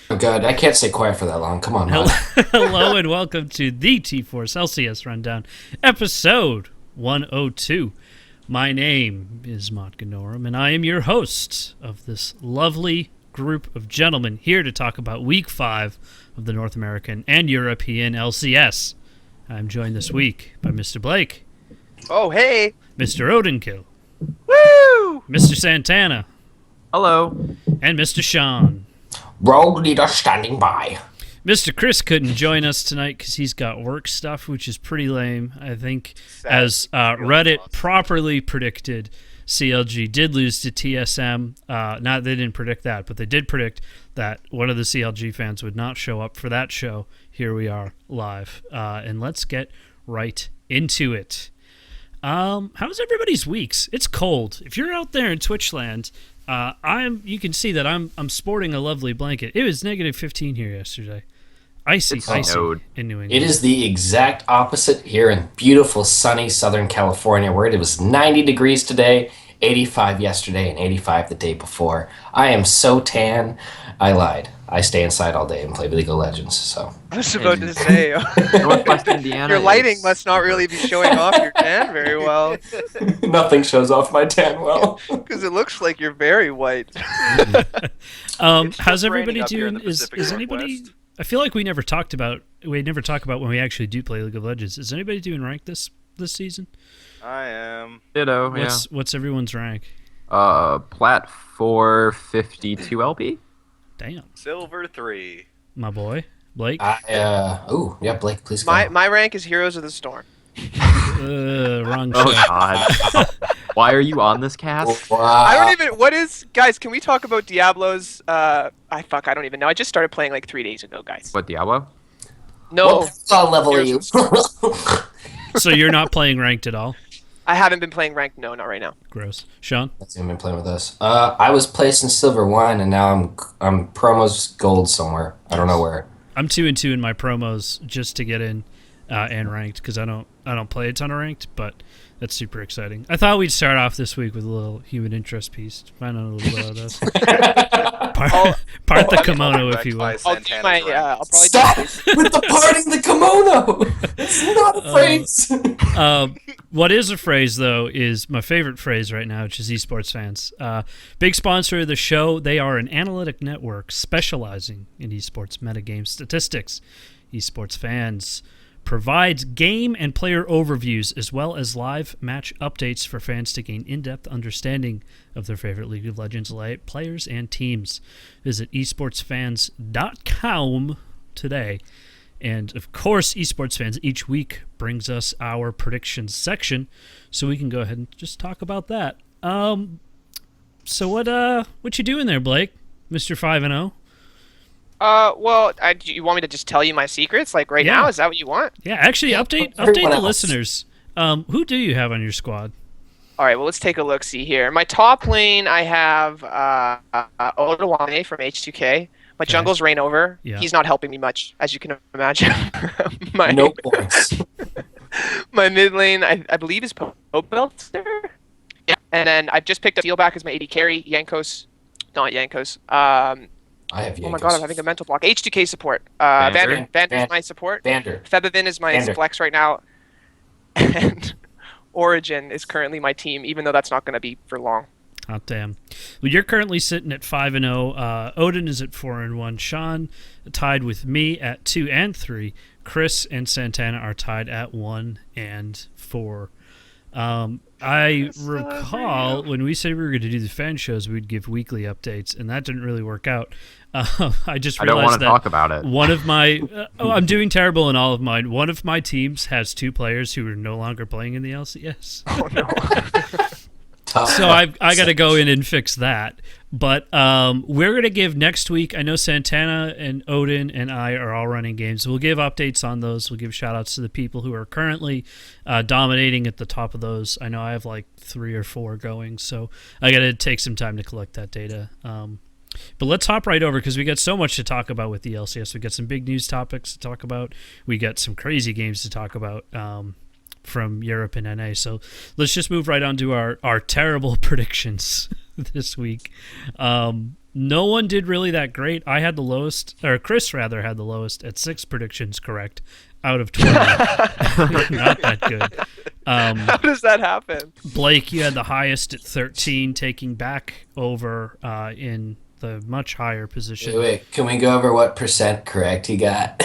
I'm good. I can't stay quiet for that long. Come on, Hello, bud. hello and welcome to the T-Force LCS Rundown, episode 102. My name is Mott Ganorum, and I am your host of this lovely group of gentlemen here to talk about Week 5 of the North American and European LCS. I'm joined this week by Mr. Blake, Oh, hey! Mr. Odenkill, Woo! Mr. Santana, Hello. and Mr. Sean. Rogue leader standing by. Mr. Chris couldn't join us tonight because he's got work stuff, which is pretty lame. I think, as Reddit properly predicted, CLG did lose to TSM. Not they didn't predict that, but they did predict that one of the CLG fans would not show up for that show. Here we are live, and let's get right into it. How's everybody's weeks? It's cold. If you're out there in Twitchland, you can see that I'm sporting a lovely blanket. It was negative 15 here yesterday. Icy in New England. It is the exact opposite here in beautiful, sunny Southern California, where it was 90 degrees today, 85 yesterday, and 85 the day before. I am so tan. I lied. I stay inside all day and play League of Legends. So I was about to say, Northwest Indiana. your lighting must not really be showing off your tan very well, nothing shows off my tan well. because it looks like you're very white. How's everybody raining up here in doing? the Is Pacific anybody? Northwest. I feel like we never talk about when we actually do play League of Legends. Is anybody doing rank this season? I am. Ditto, What's everyone's rank? Plat 452 LP? Damn, Silver 3. my boy Blake. Blake, please go. My rank is Heroes of the Storm. Wrong Oh, show. God. Why are you on this cast? Wow. I don't even. What is, guys? Can we talk about Diablo's? I don't even know. I just started playing like 3 days ago, guys. What, Diablo? No, What level are you? So you're not playing ranked at all? I haven't been playing ranked. No, not right now. Gross. Sean? That's even been playing with us. I was placed in Silver 1, and now I'm promos gold somewhere. I don't know where. I'm 2-2 in my promos just to get in and ranked because I don't play a ton of ranked, but that's super exciting. I thought we'd start off this week with a little human interest piece to find out a little bit about us. Part the kimono, if you will. I'll do my. I'll probably Stop do with the parting the kimono. It's not a phrase. What is a phrase, though, is my favorite phrase right now, which is esports fans. Big sponsor of the show. They are an analytic network specializing in esports metagame statistics. Esports fans provides game and player overviews as well as live match updates for fans to gain in-depth understanding of their favorite League of Legends players and teams. Visit esportsfans.com today. And, of course, Esports Fans each week brings us our predictions section, so we can go ahead and just talk about that. So what you doing there, Blake? Mr. 5-0? Well, you want me to just tell you my secrets, like right Yeah. now? Is that what you want? Yeah, actually, update everyone the else. listeners. Who do you have on your squad? All right, well, let's take a look. See here. My top lane, I have Odawane from H2K. My jungle's Rainover. Yeah. He's not helping me much, as you can imagine. my No points. my mid lane, I believe, is Popelter. Yeah, and then I've just picked up Steelback as my AD carry. Yankos, not Yankos. I have Oh my god, I'm having a mental block. H2K support. Vander's Vander. my support. Vander. Febevin is my Vander. flex right now. And Origin is currently my team, even though that's not going to be for long. Oh, damn. Well, you're currently sitting at 5-0. Odin is at 4-1. Sean tied with me at 2 and 3. Chris and Santana are tied at 1 and 4. I recall when we said we were going to do the fan shows, we'd give weekly updates, and that didn't really work out. I just I don't realized want to that talk about it. one of my I'm doing terrible in all of mine. One of my teams has 2 players who are no longer playing in the LCS. Oh no. So I got to go in and fix that. But we're going to give next week. I know Santana and Odin and I are all running games. We'll give updates on those. We'll give shout outs to the people who are currently dominating at the top of those. I know I have like 3 or 4 going, so I got to take some time to collect that data. But let's hop right over because we got so much to talk about with the LCS. We got some big news topics to talk about. We got some crazy games to talk about. From Europe and NA. So let's just move right on to our terrible predictions this week. No one did really that great. I had the lowest, or Chris rather had the lowest at 6 predictions correct out of 20. Not that good. How does that happen? Blake, you had the highest at 13, taking back over in the much higher position. Wait, can we go over what percent correct he got?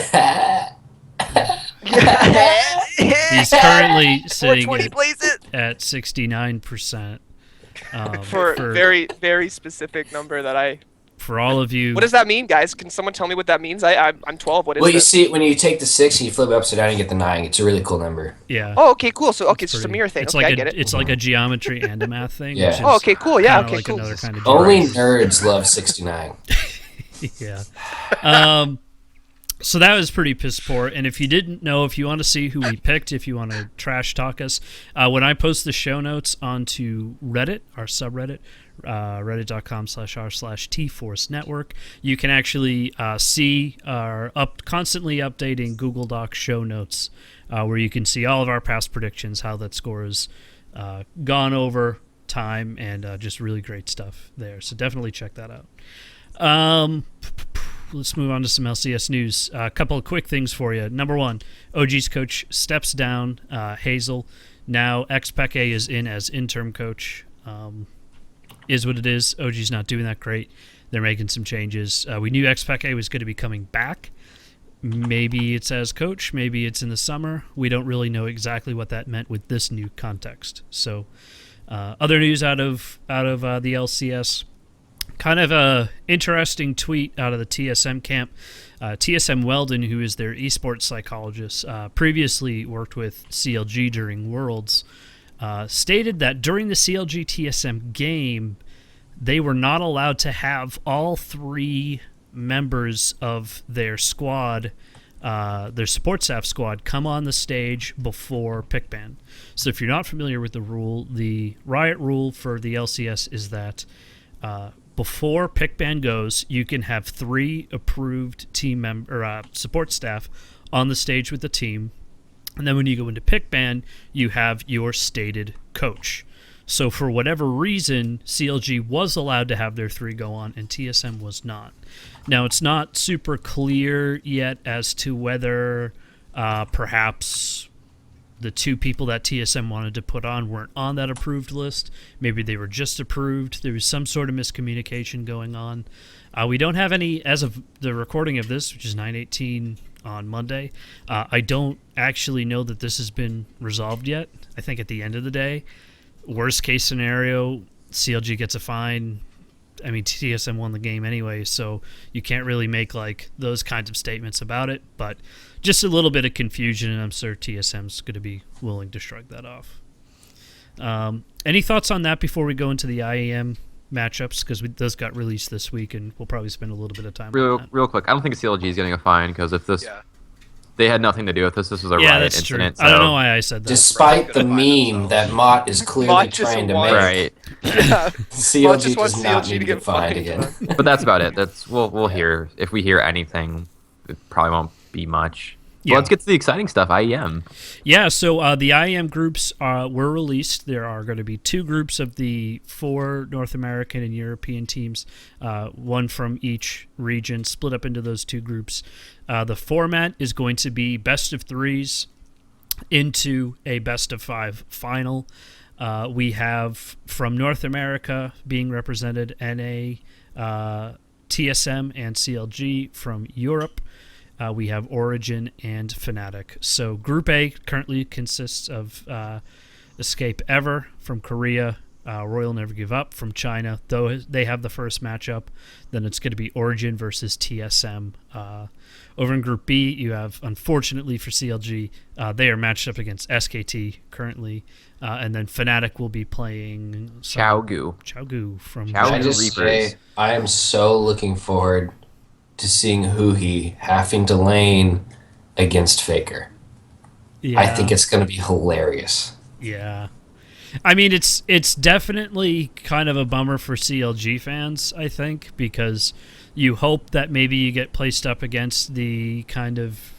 He's currently sitting 420 plays it at 69%. for a very, very specific number that I. For all of you. What does that mean, guys? Can someone tell me what that means? I'm 12. What is Well, you this? see, when you take the 6 and you flip it upside down, you get the 9. It's a really cool number. Yeah. Oh, okay, cool. So okay, It's so it's a pretty- mirror thing. It's Okay, like I get it. It's like a geometry and a math thing. Yeah. Which is Oh, okay, cool. Yeah, kinda okay, like cool. another kind of Only geometry. nerds love 69. Yeah. So that was pretty piss poor. And if you didn't know, if you want to see who we picked, if you want to trash talk us, when I post the show notes onto Reddit, our subreddit, reddit.com/r/tforce network, you can actually see our constantly updating Google Doc show notes, where you can see all of our past predictions, how that score has gone over time, and just really great stuff there. So definitely check that out. Let's move on to some LCS news. A couple of quick things for you. Number one, OG's coach steps down. Hazel. Now Xpeke is in as interim coach. Is what it is. OG's not doing that great. They're making some changes. We knew Xpeke was going to be coming back. Maybe it's as coach. Maybe it's in the summer. We don't really know exactly what that meant with this new context. So, other news out of the LCS. Kind of a interesting tweet out of the TSM camp. TSM Weldon, who is their esports psychologist, previously worked with CLG during Worlds, stated that during the CLG TSM game, they were not allowed to have all 3 members of their squad, their support staff squad, come on the stage before pick ban. So if you're not familiar with the rule, the Riot rule for the LCS is that before pick ban goes, you can have 3 approved team member support staff on the stage with the team, and then when you go into pick ban, you have your stated coach. So for whatever reason, CLG was allowed to have their 3 go on, and TSM was not. Now it's not super clear yet as to whether perhaps the 2 people that TSM wanted to put on weren't on that approved list. Maybe they were just approved. There was some sort of miscommunication going on. We don't have any, as of the recording of this, which is 9/18 on Monday. I don't actually know that this has been resolved yet. I think at the end of the day, worst case scenario, CLG gets a fine. I mean, TSM won the game anyway, so you can't really make like those kinds of statements about it. But just a little bit of confusion, and I'm sure TSM's going to be willing to shrug that off. Any thoughts on that before we go into the IAM matchups? Because those got released this week, and we'll probably spend a little bit of time on that. Real quick, I don't think CLG is getting a fine because if this, Yeah. they had nothing to do with this. This was a Yeah, riot that's incident. true. I don't so- know why I said that. Despite the meme that Mott is clearly Mott just trying to wants- make, Right, Yeah. CLG just wants does not CLG need to to get get fined fined, again. but that's about it. We'll hear if we hear anything. It probably won't be much. Yeah. Well, let's get to the exciting stuff. IEM. Yeah, so the IAM groups were released. There are going to be 2 groups of the 4 North American and European teams, one from each region, split up into those 2 groups. The format is going to be best of 3s into a best of 5 final. We have from North America being represented NA, TSM, and CLG. From Europe, we have Origin and Fnatic. So Group A currently consists of Escape Ever from Korea, Royal Never Give Up from China. Though they have the first matchup, then it's going to be Origin versus TSM. Over in Group B, you have, unfortunately for CLG, they are matched up against SKT currently, and then Fnatic will be playing Chaogu from Chaogu. Can I China. just Reapers. say, I am so looking forward to seeing Huhi having to lane against Faker. I think it's going to be hilarious. Yeah. I mean, it's definitely kind of a bummer for CLG fans, I think, because you hope that maybe you get placed up against the kind of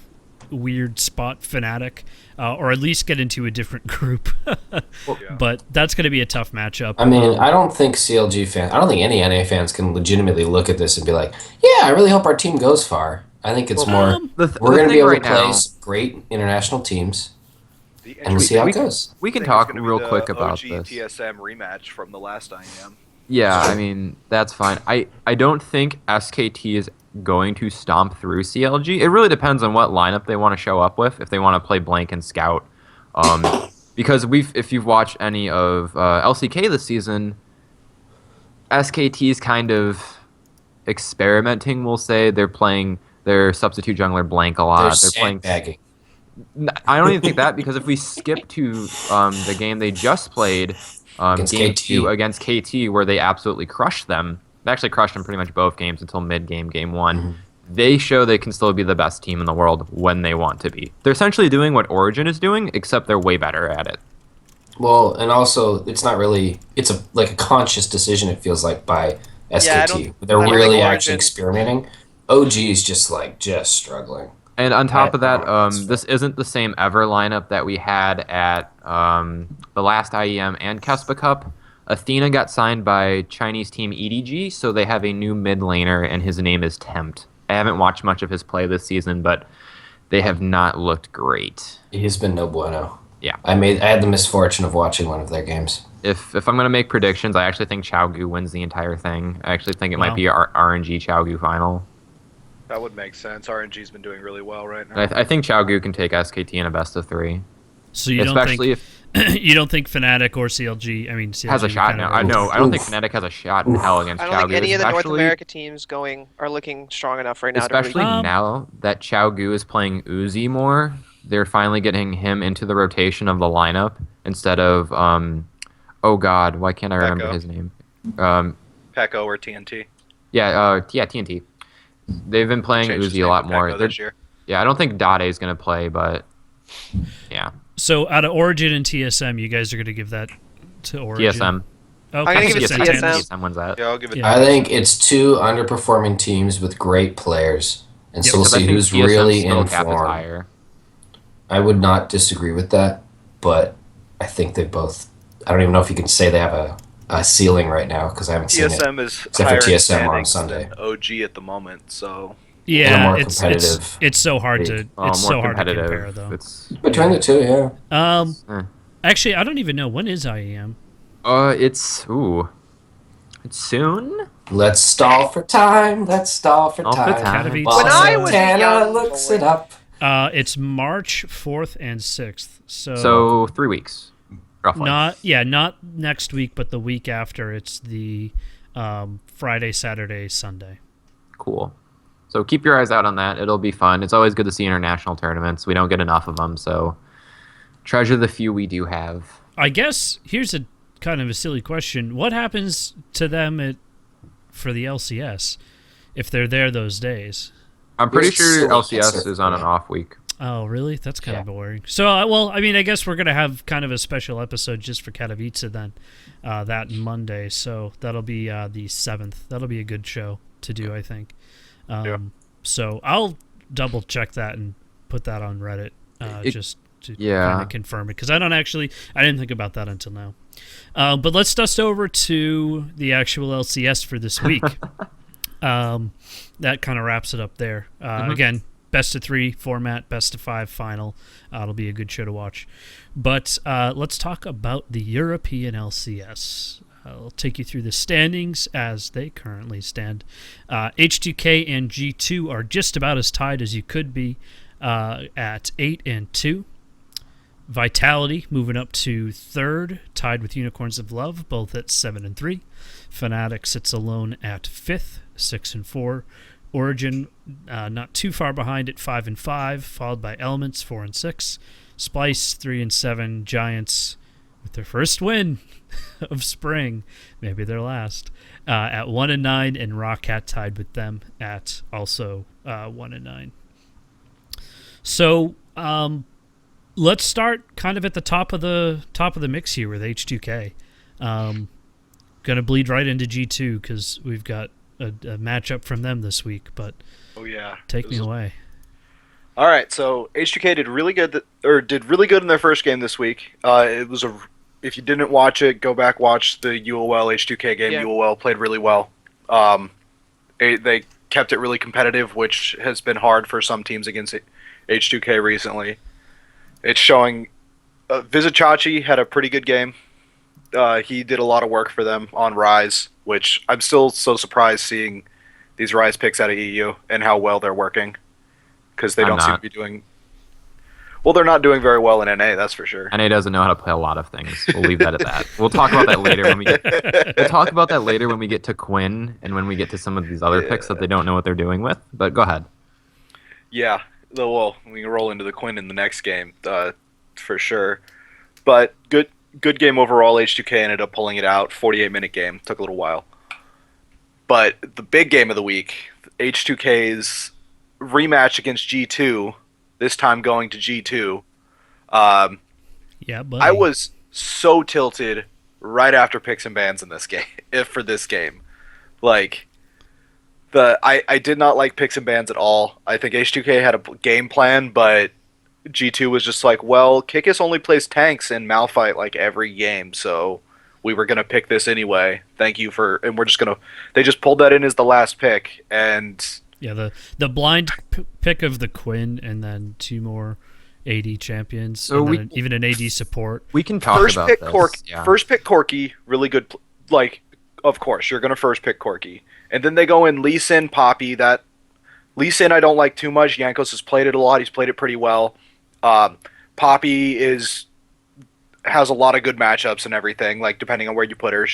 weird spot Fnatic, or at least get into a different group. Yeah. But that's going to be a tough matchup. I mean, I don't think CLG fans, I don't think any NA fans can legitimately look at this and be like, yeah, I really hope our team goes far. I think it's more, we're going to be able to play great international teams, and we'll see how it goes. We can talk real quick about OG this. TSM rematch from the last IEM. Yeah, I mean, that's fine. I don't think SKT is going to stomp through CLG. It really depends on what lineup they want to show up with, if they want to play Blank and Scout. Because if you've watched any of LCK this season, SKT is kind of experimenting, we'll say. They're playing their substitute jungler Blank a lot. They're playing. sandbagging. I don't even think that, because if we skip to the game they just played, Against game KT. 2 against KT, where they absolutely crushed them. They actually crushed them pretty much both games until mid-game, game 1. Mm-hmm. They show they can still be the best team in the world when they want to be. They're essentially doing what Origin is doing, except they're way better at it. Well, and also, it's not really, it's a conscious decision, it feels like, by SKT. They're I don't really think actually Origin- experimenting. OG is just struggling. And on top of that, that's this isn't the same ever lineup that we had at the last IEM and Kespa Cup. Athena got signed by Chinese team EDG, so they have a new mid laner, and his name is Tempt. I haven't watched much of his play this season, but they have not looked great. He's been no bueno. Yeah. I had the misfortune of watching one of their games. If I'm going to make predictions, I actually think Xiaogu wins the entire thing. I actually think it Wow. might be a RNG Xiaogu final. That would make sense. RNG's been doing really well right now. I think Xiaogu can take SKT in a best of 3. So you Especially don't think you don't think Fnatic or CLG? I mean, CLG has a shot kind now. of- I know. I don't think Fnatic has a shot in hell against I Xiaogu. don't think any of the North especially- America teams are looking strong enough right now. Especially to really... now that Xiaogu is playing Uzi more, they're finally getting him into the rotation of the lineup instead of oh god, why can't I remember Pekko. his name? Pekko or TNT. Yeah, TNT. They've been playing Changed his Uzi a name lot to more. Pekko They're- this year. Yeah, I don't think Dade is gonna play, but yeah, So out of Origin and TSM, you guys are going to give that to Origin? TSM. Oh, I'm gonna give it to TSM. TSM. TSM wins that. Yeah, I'll give it. Yeah. I think it's two underperforming teams with great players, and Yeah, so we'll Because I see think who's TSM's really still in cap is form. higher. I would not disagree with that, but I think they both. I don't even know if you can say they have a ceiling right now because I haven't seen it. TSM is Except for higher in TSM on standings Sunday. than OG at the moment, so In a Yeah, more it's competitive so hard to league. it's more so hard to competitive. compare though. It's Between the two, yeah. eh. Actually, I don't even know when is IEM. It's soon. Let's stall for time. Let's stall for Stall for time. time. Katowice. While When I was a Santana young looks boy. it up. It's March 4th and 6th. So 3 weeks, roughly. not next week, but the week after. It's the Friday, Saturday, Sunday. Cool. So keep your eyes out on that. It'll be fun. It's always good to see international tournaments. We don't get enough of them, so treasure the few we do have. I guess here's a kind of a silly question. What happens to them for the LCS if they're there those days? I'm pretty There's sure still a LCS answer is for on an that. off week. Oh, really? That's kind of Yeah. boring. So, well, I mean, I guess we're going to have kind of a special episode just for Katowice then, that Monday. So that'll be the 7th. That'll be a good show to do, I think. Yeah. So I'll double check that and put that on Reddit just to Yeah. kind of confirm it. Because I didn't think about that until now. But let's dust over to the actual LCS for this week. That kind of wraps it up there. Again, best of 3 format, best of 5 final. It'll be a good show to watch. But let's talk about the European LCS. I'll take you through the standings as they currently stand. H2K and G2 are just about as tied as you could be at 8 and 2. Vitality moving up to 3rd, tied with Unicorns of Love, both at 7 and 3. Fnatic sits alone at 5th, 6 and 4. Origin not too far behind at 5 and 5, followed by Elements 4 and 6. Splice 3 and 7. Giants with their first win of spring, maybe their last, at 1 and 9, and Roccat tied with them at also 1 and 9. So let's start kind of at the top of the mix here with H2K. Gonna bleed right into G2 because we've got a matchup from them this week. But oh yeah. take me away. All right, so H2K did really good, did really good in their first game this week. It was a, if you didn't watch it, go back watch the UOL H2K game. Yeah. UOL played really well. They kept it really competitive, which has been hard for some teams against H2K recently. It's showing. Vizicachi had a pretty good game. He did a lot of work for them on Rise, which I'm still so surprised seeing these Rise picks out of EU and how well they're working. Because they I'm don't seem not. to be doing. Well, they're not doing very well in NA, that's for sure. NA doesn't know how to play a lot of things. We'll leave that at that. We'll talk about that later when we get. We'll talk about that later when we get to Quinn and when we get to some of these other picks that they don't know what they're doing with. But go ahead. Yeah, well, we can roll into the Quinn in the next game, for sure. But good game overall. H2K ended up pulling it out. 48-minute game. Took a little while. But the big game of the week, H2K's rematch against G2, this time going to G2. Yeah, buddy. I was so tilted right after picks and bans in this game. For this game, like I did not like picks and bans at all. I think H2K had a game plan, but G2 was just like, well, Kikis only plays tanks in Malphite like every game, so we were gonna pick this anyway. Thank you for, and we're just gonna. They just pulled that in as the last pick, and Yeah, the blind pick of the Quinn and then 2 more AD champions, So and then even an AD support. We can talk first about pick this. Corky. Yeah. First pick Corky, really good. Like, of course, you're gonna first pick Corky, and then they go in Lee Sin, Poppy. That Lee Sin I don't like too much. Yankos has played it a lot. He's played it pretty well. Poppy has a lot of good matchups and everything. Like depending on where you put her,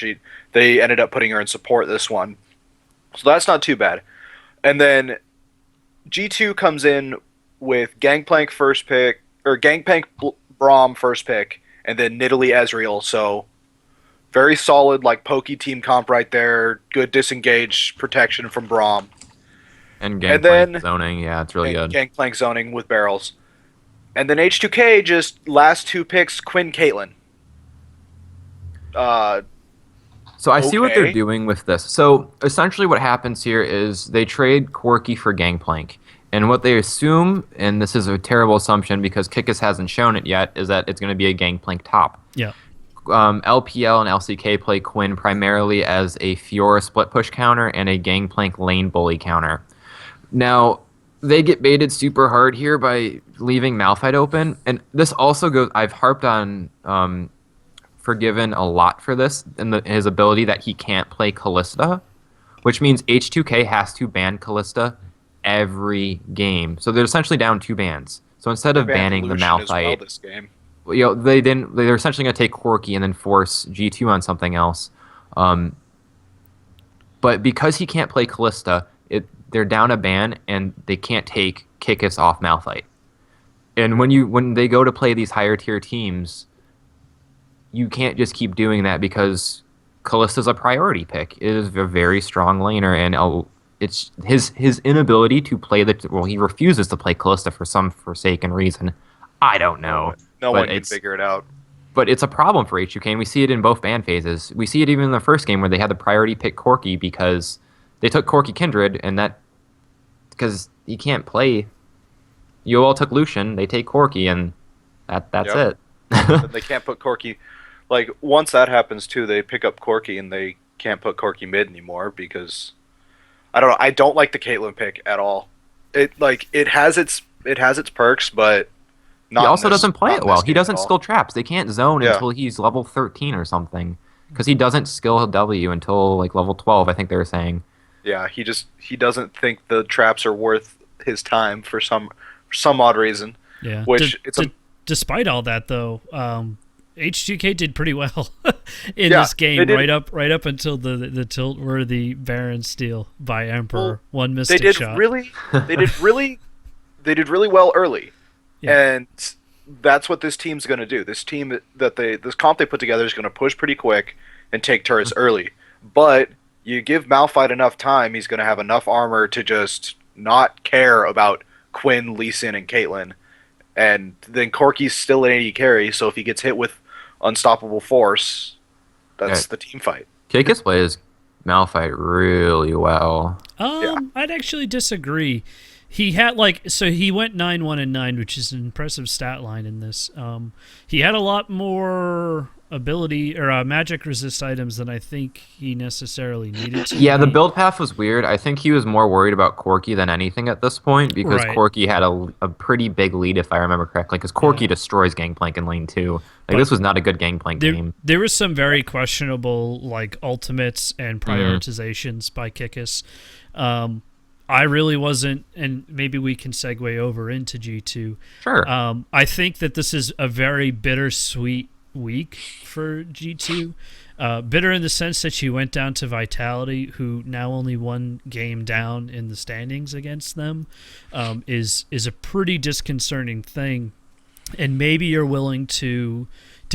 they ended up putting her in support this one, so that's not too bad. And then G2 comes in with Gangplank first pick, or Gangplank Braum first pick, and then Nidalee Ezreal. So very solid, like pokey team comp right there. Good disengage protection from Braum. And And Gangplank then- zoning, yeah, it's really good. Gangplank zoning with barrels. And then H2K just last 2 picks, Quinn Caitlyn. So I see what they're Okay. doing with this. So essentially what happens here is they trade Corky for Gangplank. And what they assume, and this is a terrible assumption because Kikis hasn't shown it yet, is that it's going to be a Gangplank top. Yeah. LPL and LCK play Quinn primarily as a Fiora split push counter and a Gangplank lane bully counter. Now, they get baited super hard here by leaving Malphite open. And this also goes, I've harped on Forgiven a lot for this and his ability that he can't play Kalista, which means H2K has to ban Kalista every game. So they're essentially down 2 bans. So instead of banning the Lucian as well Malphite, this game. they're essentially going to take Corky and then force G2 on something else. But because he can't play Kalista, they're down a ban and they can't take Kikis off Malphite. And when they go to play these higher tier teams, you can't just keep doing that because Kalista's a priority pick. It is a very strong laner, and it's his inability to play he refuses to play Kalista for some forsaken reason. I don't know. No but one can it's- figure it out. But it's a problem for H2K, and we see it in both ban phases. We see it even in the first game where they had the priority pick Corky because they took Corky Kindred, and that because he can't play. You all took Lucian, they take Corky, and that's Yep. it. And they can't put Corky. Like once that happens too, they pick up Corky and they can't put Corky mid anymore because I don't know. I don't like the Caitlyn pick at all. It has its perks, but not. He in also this- doesn't play not it in well. this He game doesn't at all. skill traps. They can't zone Yeah. until he's level 13 or something because he doesn't skill W until like level 12. I think they were saying. Yeah, he doesn't think the traps are worth his time for some odd reason. Yeah. Which it's a despite all that, though, H2K did pretty well in Yeah, this game, they did. right up until the tilt where the Baron steal by Emperor, Well, one they mystic did shot. they did really well early, Yeah. and that's what this team's going to do. This team this comp they put together is going to push pretty quick and take turrets early. But you give Malphite enough time, he's going to have enough armor to just not care about Quinn, Lee Sin, and Caitlyn. And then Corky's still an AD carry, so if he gets hit with unstoppable force, that's Yeah. the team fight. Kikis plays Malphite really well. I'd actually disagree. He had he went 9-1-9, which is an impressive stat line in this. He had a lot more ability or magic resist items than I think he necessarily needed to. Yeah, the build path was weird. I think he was more worried about Corki than anything at this point because Right. Corki had a pretty big lead, if I remember correctly, because Corki destroys Gangplank in lane 2. Like, this was not a good Gangplank game. There was some very questionable ultimates and prioritizations by Kikis. I really wasn't, and maybe we can segue over into G2. Sure. I think that this is a very bittersweet week for G2. Bitter in the sense that she went down to Vitality, who now only one game down in the standings against them, is a pretty disconcerting thing. And maybe you're willing to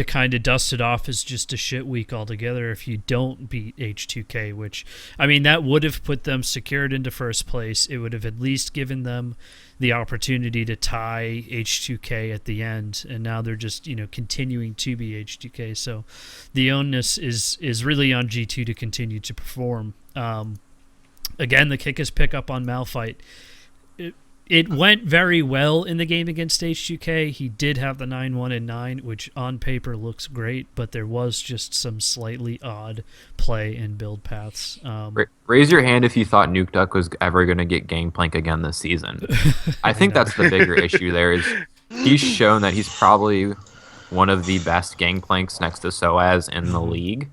kind of dust it off as just a shit week altogether if you don't beat H2K, which, I mean, that would have put them secured into first place. It would have at least given them the opportunity to tie H2K at the end, and now they're just, continuing to be H2K. So the onus is really on G2 to continue to perform. Again, the kick is pick up on Malphite. It went very well in the game against H2K. He did have the 9-1-9, which on paper looks great, but there was just some slightly odd play and build paths. Raise your hand if you thought Nuke Duck was ever going to get Gangplank again this season. I think that's the bigger issue there is he's shown that he's probably one of the best Gangplanks next to Soaz in the league.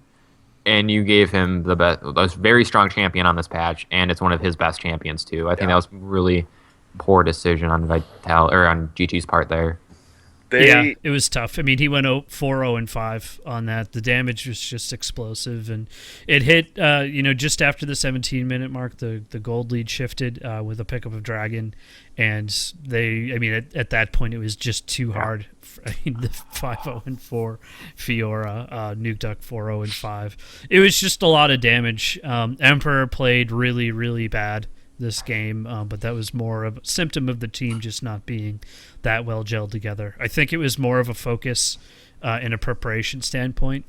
And you gave him a very strong champion on this patch, and it's one of his best champions too. I think that was really poor decision on on GT's part there. Yeah, it was tough. I mean, he went 4-0-5 on that. The damage was just explosive, and it hit. Just after the 17-minute mark, the gold lead shifted with a pickup of Dragon, and at that point, it was just too hard. The 5-0-4 Fiora, Nuke Duck 4-0-5. It was just a lot of damage. Emperor played really, really bad this game, but that was more of a symptom of the team just not being that well gelled together. I think it was more of a focus in a preparation standpoint.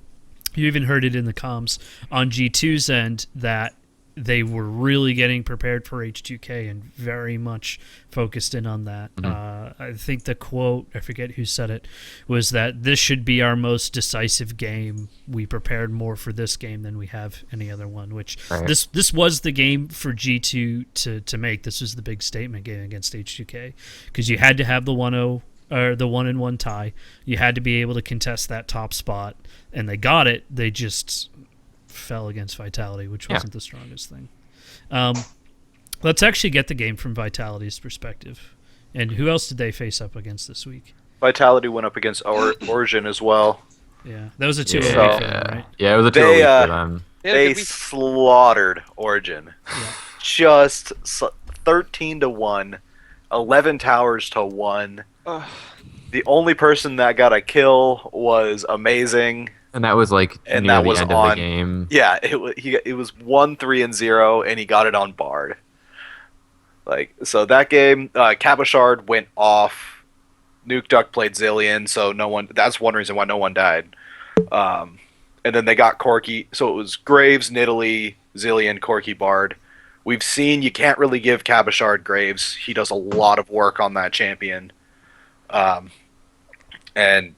You even heard it in the comms on G2's end that they were really getting prepared for H2K and very much focused in on that. I think the quote, I forget who said it, was that this should be our most decisive game. We prepared more for this game than we have any other one, which this was the game for G2 to make. This was the big statement game against H2K because you had to have the 1-0 or the 1-1 tie. You had to be able to contest that top spot, and they got it. They just fell against Vitality, which wasn't the strongest thing. Let's actually get the game from Vitality's perspective. And who else did they face up against this week? Vitality went up against Origin as well. Yeah, that was a 2-0 for them, right? Yeah, it was a 2-0 for them. They slaughtered Origin. Yeah. Just 13-1, 11 towers to 1. The only person that got a kill was Amazing. And that was near the end of the game. Yeah, it was 1-3-0, and he got it on Bard. So that game, Cabashard went off. Nuke Duck played Zillion, so no one. That's one reason why no one died. And then they got Corki, so it was Graves, Nidalee, Zillion, Corki, Bard. We've seen you can't really give Cabashard Graves. He does a lot of work on that champion. And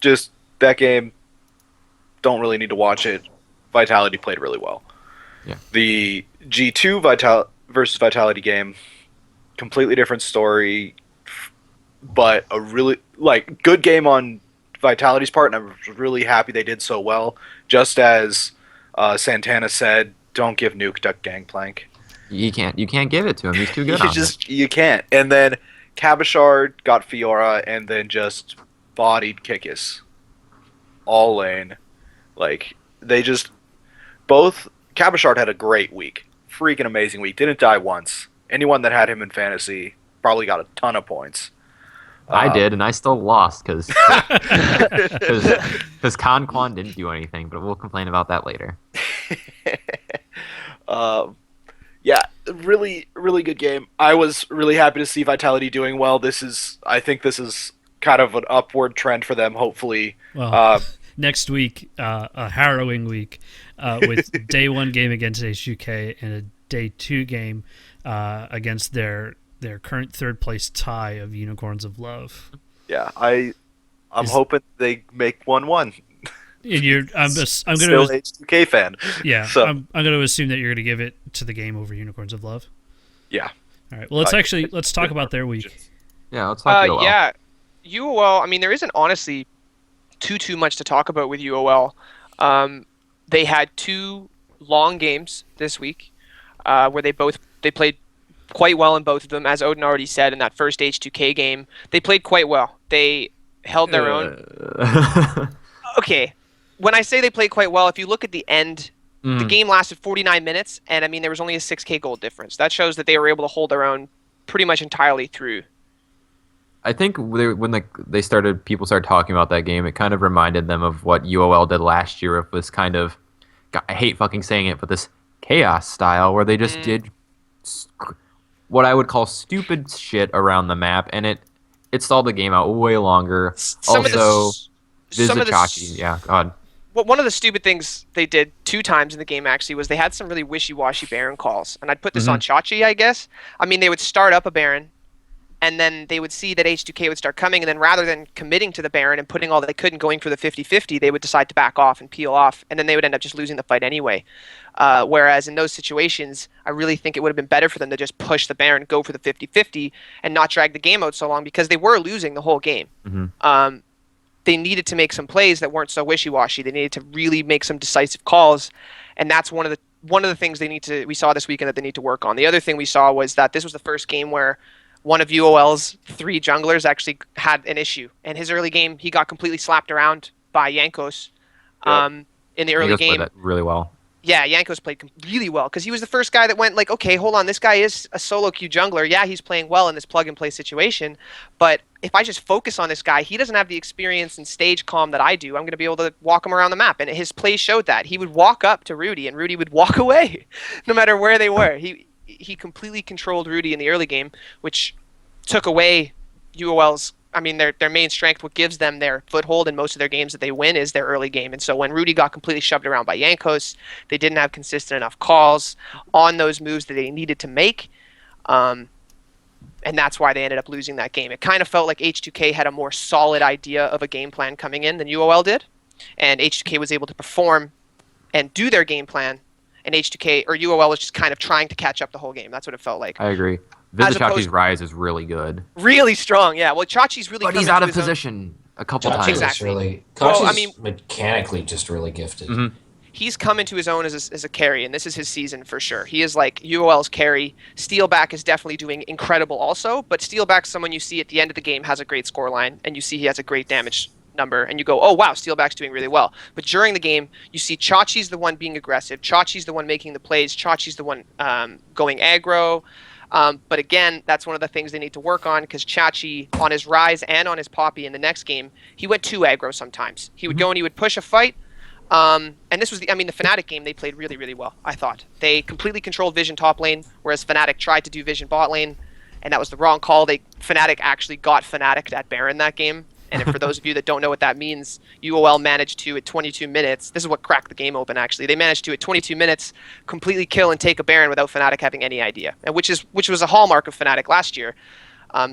just that game, don't really need to watch it. Vitality played really well. Yeah. The G2 versus Vitality game, completely different story, but a really good game on Vitality's part, and I was really happy they did so well. Just as Santana said, don't give Nuke Duck Gangplank. You can't give it to him. He's too good. You can't. And then Cabashard got Fiora, and then just bodied Kikis. All lane. They just both. Cabashard had a great week. Freaking amazing week. Didn't die once. Anyone that had him in fantasy probably got a ton of points. I did, and I still lost because Con didn't do anything, but we'll complain about that later. Yeah, really, really good game. I was really happy to see Vitality doing well. I think this is kind of an upward trend for them, hopefully. Well, next week, a harrowing week with day 1 game against H2K and a day 2 game against their current 3rd place tie of Unicorns of Love. Yeah, I'm hoping they make 1-1. And I'm Still gonna H2K fan. yeah. So I'm gonna assume that you're gonna give it to the game over Unicorns of Love. yeah. All right. Well, let's talk about their week. Yeah, let's talk UOL. Yeah, UOL. I mean, there isn't honestly too much to talk about with UOL. They had 2 long games this week where they played quite well in both of them. As Odin already said, in that first H2K game, they played quite well. They held their own. Okay, when I say they played quite well, if you look at the end, the game lasted 49 minutes, and I mean there was only a 6K goal difference. That shows that they were able to hold their own pretty much entirely through. I think when people started talking about that game, it kind of reminded them of what UOL did last year with this kind of, I hate fucking saying it, but this chaos style where they just did what I would call stupid shit around the map, and it stalled the game out way longer. Vizichachi, yeah, God. Well, one of the stupid things they did 2 times in the game actually was they had some really wishy-washy Baron calls, and I'd put this on Chachi, I guess. I mean, they would start up a Baron, and then they would see that H2K would start coming, and then rather than committing to the Baron and putting all that they could and going for the 50-50, they would decide to back off and peel off, and then they would end up just losing the fight anyway. Whereas in those situations, I really think it would have been better for them to just push the Baron, go for the 50-50, and not drag the game out so long because they were losing the whole game. They needed to make some plays that weren't so wishy-washy. They needed to really make some decisive calls, and that's one of the things we saw this weekend that they need to work on. The other thing we saw was that this was the first game where one of UOL's 3 junglers actually had an issue. In his early game, he got completely slapped around by Jankos in the early game. Played that really well. Yeah, Jankos played really well because he was the first guy that went like, okay, hold on, this guy is a solo queue jungler. Yeah, he's playing well in this plug-and-play situation, but if I just focus on this guy, he doesn't have the experience and stage calm that I do. I'm going to be able to walk him around the map, and his play showed that. He would walk up to Rudy, and Rudy would walk away no matter where they were. He completely controlled Rudy in the early game, which took away UOL's, I mean, their main strength, what gives them their foothold in most of their games that they win is their early game. And so when Rudy got completely shoved around by Jankos, they didn't have consistent enough calls on those moves that they needed to make. And that's why they ended up losing that game. It kind of felt like H2K had a more solid idea of a game plan coming in than UOL did. And H2K was able to perform and do their game plan. And H2K, or UOL was just kind of trying to catch up the whole game. That's what it felt like. I agree. Vizichachi's rise is really good. Really strong, yeah. Well, Chachi's really. But he's out of position a couple times. Exactly. Chachi's mechanically just really gifted. He's come into his own as a carry, and this is his season for sure. He is like UOL's carry. Steelback is definitely doing incredible also, but Steelback's someone you see at the end of the game has a great scoreline, and you see he has a great damage number, and you go, oh wow, Steelback's doing really well. But during the game, you see Chachi's the one being aggressive. Chachi's the one making the plays. Chachi's the one going aggro. But again, that's one of the things they need to work on because Chachi, on his Rise and on his Poppy in the next game, he went too aggro sometimes. He would go and he would push a fight. And this was the Fnatic game, they played really, really well, I thought. They completely controlled Vision top lane, whereas Fnatic tried to do Vision bot lane, and that was the wrong call. Fnatic actually got Fnatic at Baron that game. And for those of you that don't know what that means, UOL managed to, at 22 minutes, this is what cracked the game open actually, they managed to, at 22 minutes, completely kill and take a Baron without Fnatic having any idea, and which was a hallmark of Fnatic last year.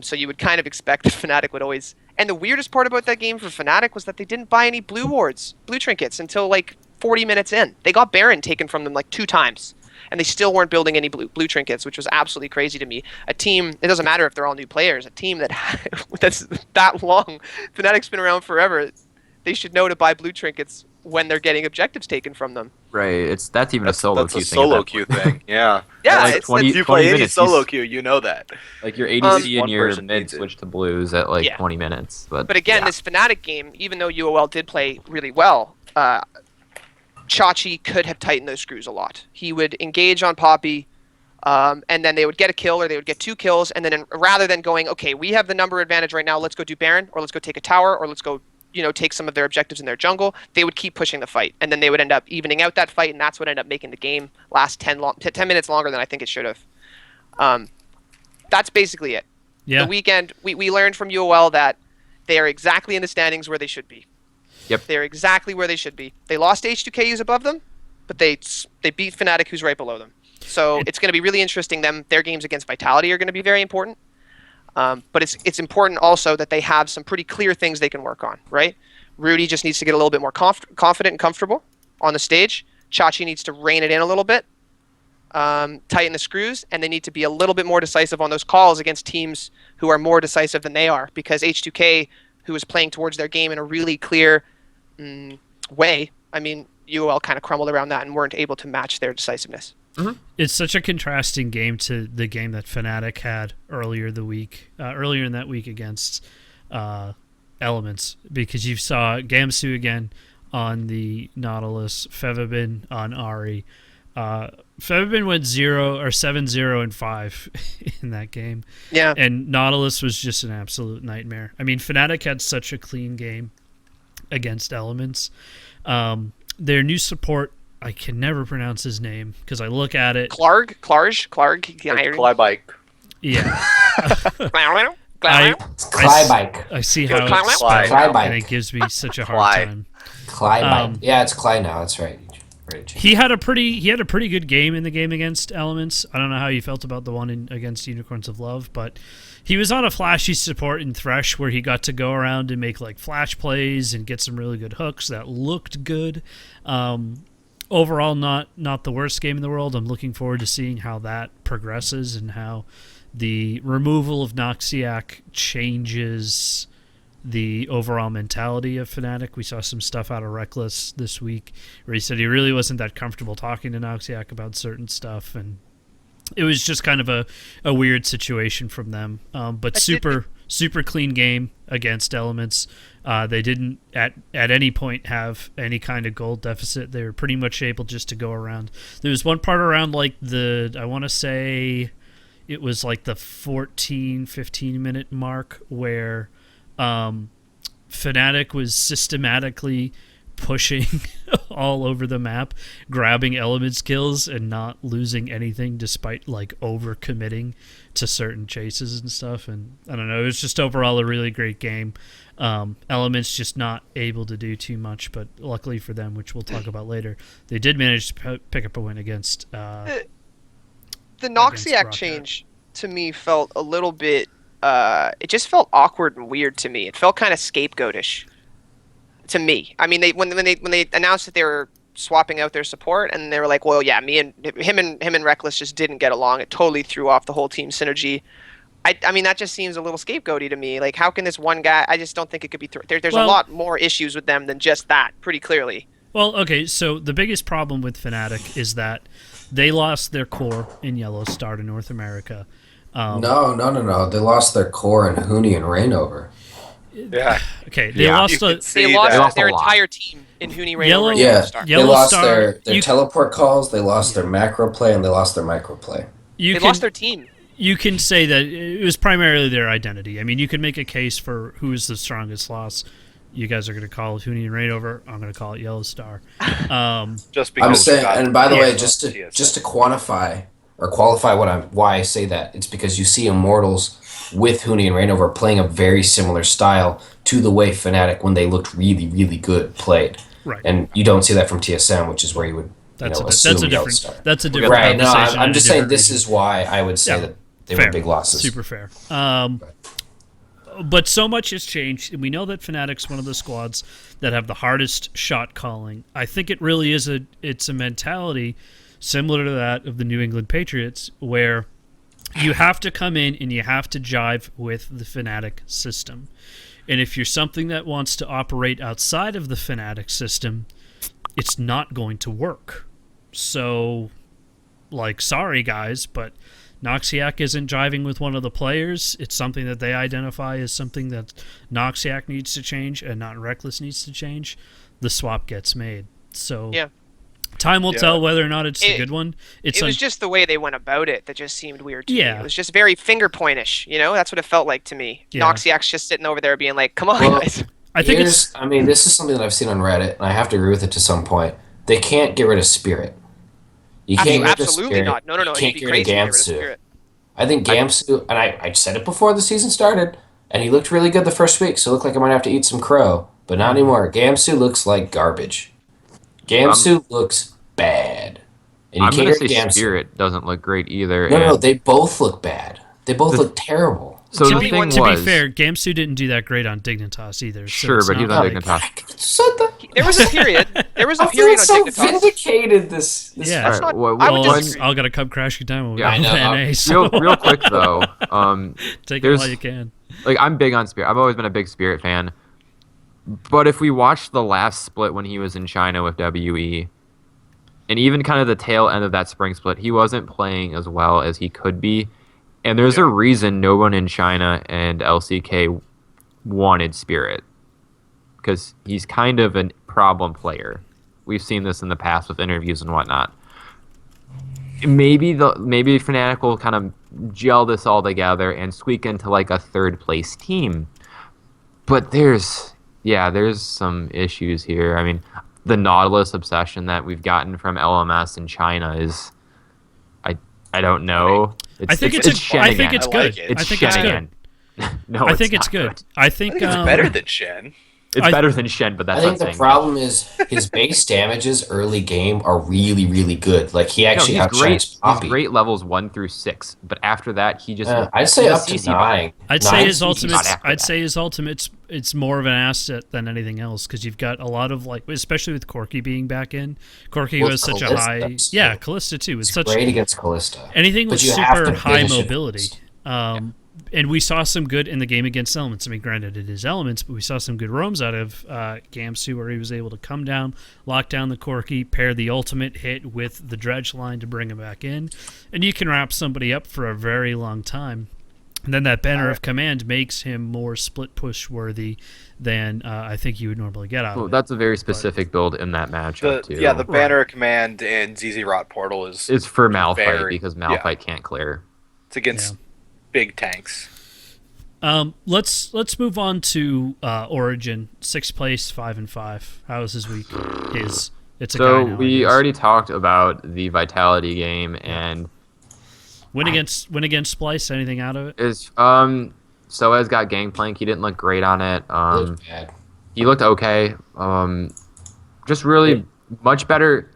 So you would kind of expect that Fnatic would always... And the weirdest part about that game for Fnatic was that they didn't buy any blue wards, blue trinkets, until like 40 minutes in. They got Baron taken from them like 2 times. And they still weren't building any blue trinkets, which was absolutely crazy to me. A team, it doesn't matter if they're all new players, a team that's that long, Fnatic's been around forever, they should know to buy blue trinkets when they're getting objectives taken from them. Right, that's even a solo queue thing. That's a solo queue thing, yeah. Yeah, like 20, if you play 20 any minutes, solo queue, you know that. Like your ADC and your person mid needs it. switch to blues at like 20 minutes. But again, this Fnatic game, even though UOL did play really well, Chachi could have tightened those screws a lot. He would engage on Poppy, and then they would get a kill or they would get 2 kills, and then rather than going, okay, we have the number advantage right now, let's go do Baron, or let's go take a tower, or let's go take some of their objectives in their jungle, they would keep pushing the fight, and then they would end up evening out that fight, and that's what ended up making the game last 10 minutes longer than I think it should have. That's basically it. Yeah. The weekend, we learned from UOL that they are exactly in the standings where they should be. Yep. They're exactly where they should be. They lost to H2K, who's above them, but they beat Fnatic, who's right below them. So it's going to be really interesting. Their games against Vitality are going to be very important. But it's important also that they have some pretty clear things they can work on, right? Rudy just needs to get a little bit more confident and comfortable on the stage. Chachi needs to rein it in a little bit, tighten the screws, and they need to be a little bit more decisive on those calls against teams who are more decisive than they are, because H2K, who is playing towards their game in a really clear way, I mean, UOL kind of crumbled around that and weren't able to match their decisiveness. Mm-hmm. It's such a contrasting game to the game that Fnatic had earlier in that week against Elements, because you saw Gamsu again on the Nautilus, Fevabin on Ari. Fevabin went 7-0 and 5 in that game. Yeah. And Nautilus was just an absolute nightmare. I mean, Fnatic had such a clean game against Elements. Their new support, I can never pronounce his name because I look at it. Clark. Klybike. Yeah. Klybike. I see how Clyde. it's spelled, Klybike. and it gives me such a hard time. Klybike. Yeah, it's Cly now. That's right. He had a pretty good game in the game against Elements. I don't know how you felt about the one against Unicorns of Love, but he was on a flashy support in Thresh where he got to go around and make like flash plays and get some really good hooks that looked good. Overall, not the worst game in the world. I'm looking forward to seeing how that progresses and how the removal of Noxiac changes the overall mentality of Fnatic. We saw some stuff out of Reckless this week where he said he really wasn't that comfortable talking to Noxiac about certain stuff, and it was just kind of a weird situation from them. But super clean game against Elements. They didn't at any point have any kind of goal deficit. They were pretty much able just to go around. There was one part around like I want to say it was like the 14-15 minute mark where Fnatic was systematically pushing all over the map, grabbing Elements kills and not losing anything despite like over committing to certain chases and stuff. And I don't know, it was just overall a really great game. Elements just not able to do too much, but luckily for them, which we'll talk about later, they did manage to pick up a win against the Noxiac change to me felt a little bit it just felt awkward and weird to me. It felt kind of scapegoatish to me. I mean, when they announced that they were swapping out their support, and they were like, "Well, yeah, him and Reckless just didn't get along." It totally threw off the whole team synergy. I mean, that just seems a little scapegoaty to me. Like, how can this one guy? I just don't think it could be. There's a lot more issues with them than just that. Pretty clearly. Well, okay. So the biggest problem with Fnatic is that they lost their core in Yellow Star to North America. No. They lost their core in Huni and Rainover. Yeah. Okay, they lost They lost their entire team in Huni Rain Yellow- over Yeah, Star. they Yellow lost Star, their teleport calls, they lost their macro play, and they lost their micro play. They lost their team. You can say that it was primarily their identity. I mean, you can make a case for who is the strongest loss. You guys are going to call it Huni and Rainover. I'm going to call it Yellow Star. Just because I'm saying, and by the way, TSM. just to quantify or qualify why I say that, it's because you see Immortals with Huni and Rainover playing a very similar style to the way Fnatic, when they looked really, really good, played. Right. And you don't see that from TSM, which is where you would assume Yellow Star. That's a different Right. No, conversation. I'm in a just saying different this region. is why I would say that they Fair. were big losses. Super fair. But so much has changed, and we know that Fnatic's one of the squads that have the hardest shot calling. I think it really is it's a mentality similar to that of the New England Patriots, where you have to come in and you have to jive with the Fnatic system. And if you're something that wants to operate outside of the Fnatic system, it's not going to work. So, like, sorry guys, but Noxiac isn't jiving with one of the players. It's something that they identify as something that Noxiac needs to change and not Reckless needs to change. The swap gets made. So Yeah. time will tell whether or not it's a good one. It was just the way they went about it that just seemed weird to me. Yeah. It was just very finger pointish, That's what it felt like to me. Yeah. Noxiac's just sitting over there being like, "Come on, Well, guys." I think it's this is something that I've seen on Reddit, and I have to agree with it to some point. They can't get rid of Spirit. You can't get rid of Absolutely Spirit. not. No. You It'd can't be get rid of crazy to get rid of Gamsu. Spirit. I think Gamsu, and I said it before the season started, and he looked really good the first week, so it looked like I might have to eat some crow. but not anymore. Gamsu looks like garbage. Gamsu looks bad. And you I'm can't gonna hear say Gamsu. Spirit doesn't look great either. No, and they both look bad. They both The- look terrible. so the only thing one- To be was, fair, Gamsu didn't do that great on Dignitas either. So Sure, it's but he not was on like- Dignitas. So There was a period. There was a I feel period like on so Dignitas. vindicated this Yeah. That's Alright, not. well, I would one- disagree. I'll gotta come crashing down when we Yeah, go I know. NA. So real quick though, take it there's- while you can. like I'm big on Spirit. I've always been a big Spirit fan. But if we watch the last split when he was in China with WE, and even kind of the tail end of that spring split, he wasn't playing as well as he could be. And there's a reason no one in China and LCK wanted Spirit. Because he's kind of a problem player. We've seen this in the past with interviews and whatnot. Maybe Fnatic will kind of gel this all together and squeak into like a third place team. But there's some issues here. I mean, the Nautilus obsession that we've gotten from LMS in China is, I don't know. I think it's Shenanigan. it's I good. like it. I It's think it's good. Shenanigan. No, I think not it's good. good. I think, It's better than Shen. It's I- better than Shen, but I that's think not the saying problem is his base damages early game are really, really good. Like he no, actually he's great. outshines Poppy. He's great levels 1 through 6, but after that, he just. I'd say he's a up to CC bot. 9. I'd 9 say his CC ultimates. after I'd that. say his ultimates. It's more of an asset than anything else because you've got a lot of like, especially with Corki being back in. Corki Well, was such a Callista, high. too. Yeah, Callista too. It's It's such great against Callista. anything But with you have super to high finish it mobility. And we saw some good in the game against Elements. I mean, granted, it is Elements, but we saw some good roams out of Gamsu where he was able to come down, lock down the Corki, pair the ultimate hit with the dredge line to bring him back in. And you can wrap somebody up for a very long time. And then that banner of command makes him more split push worthy than I think you would normally get out Well, of it. that's a very specific build in that matchup too. The banner of command and ZZ Rot Portal is It's for Malphite very- because yeah. Malphite can't clear. it's against big tanks. Let's move on to Origin, 6th place, 5-5. How was his week? It's a guy So now, I we guess. already talked about the Vitality game, and win against Splice. Anything out of it? Soaz got Gangplank. He didn't look great on it. Looked bad. He looked okay. Just really much better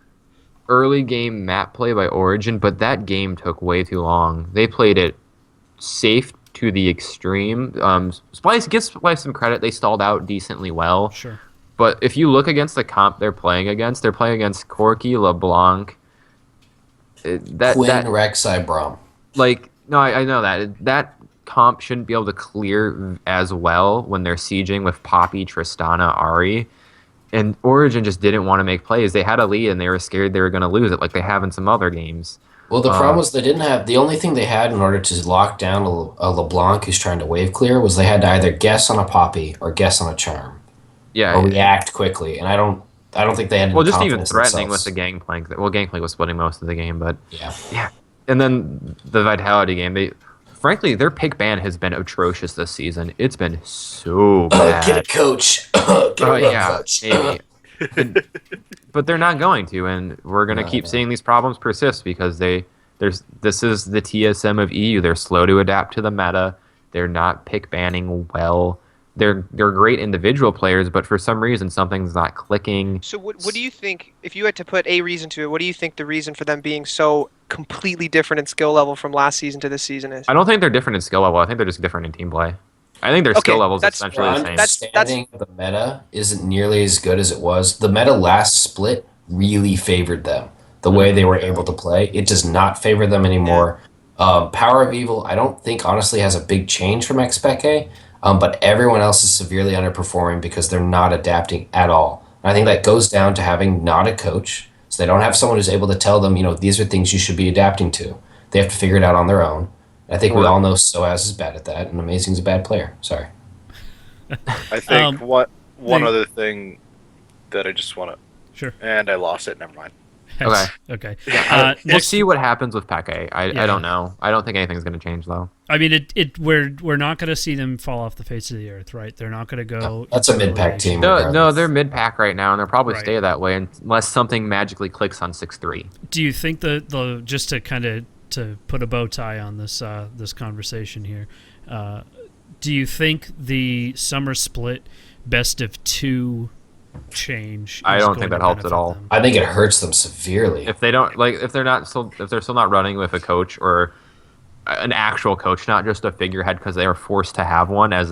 early game map play by Origin, but that game took way too long. They played it safe to the extreme. Splice gives Splice some credit. They stalled out decently well. Sure. But if you look against the comp they're playing against Corki, LeBlanc. Quinn, That Rek'Sai, Braum. like no, I know that comp shouldn't be able to clear as well when they're sieging with Poppy, Tristana, Ari. And Origin just didn't want to make plays. They had a lead and they were scared they were going to lose it like they have in some other games. Well, the problem was they didn't have the only thing they had in order to lock down a LeBlanc who's trying to wave clear was they had to either guess on a Poppy or guess on a Charm Yeah. or react quickly. And I don't think they had. Well, any just even confidence in threatening with themselves. the Gangplank. Well, Gangplank was splitting most of the game, but Yeah. and then the Vitality game. Frankly, their pick ban has been atrocious this season. It's been so bad. Get a coach. Get a real coach. maybe. But they're not going to, and we're going to keep seeing these problems persist because this is the TSM of EU. They're slow to adapt to the meta. They're not pick banning well. They're great individual players, but for some reason something's not clicking. So what do you think, if you had to put a reason to it, what do you think the reason for them being so completely different in skill level from last season to this season is? I don't think they're different in skill level. I think they're just different in team play. I think their skill level is that's- essentially Our the same. understanding of the meta isn't nearly as good as it was. The meta last split really favored them. The way they were able to play, it does not favor them anymore. Power of Evil, I don't think honestly has a big change from Xpeke, but everyone else is severely underperforming because they're not adapting at all. And I think that goes down to having not a coach, so they don't have someone who's able to tell them, these are things you should be adapting to. They have to figure it out on their own. I think we all know Soaz is bad at that, and Amazing's a bad player. Sorry. I think one the- other thing that I just want to. Sure. And I lost it. Never mind. Okay. We'll Next, see what happens with Peke. I Yeah. don't know. I don't think anything's going to change though. I mean, we're not going to see them fall off the face of the earth, right? They're not going to go. That's a mid-pack team. No, regardless. they're mid pack right now, and they'll probably Right. stay that way unless something magically clicks on 6-3. Do you think the just to kind of to put a bow tie on this this conversation here, Do you think the summer split best of two change? I is don't going think to that helps at benefit all. them? I think it hurts them severely. If they don't like, if they're still not running with a coach or an actual coach, not just a figurehead because they are forced to have one, as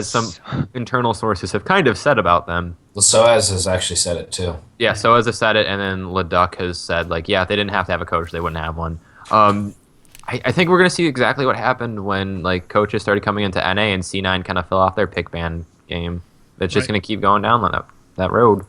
some internal sources have kind of said about them. Well, Soaz has actually said it too. Yeah, so as I said it, and then Leduc has said like, yeah, if they didn't have to have a coach, they wouldn't have one. I think we're gonna see exactly what happened when like coaches started coming into NA and C9 kind of fell off their pick ban game. It's just Right. gonna keep going down that road.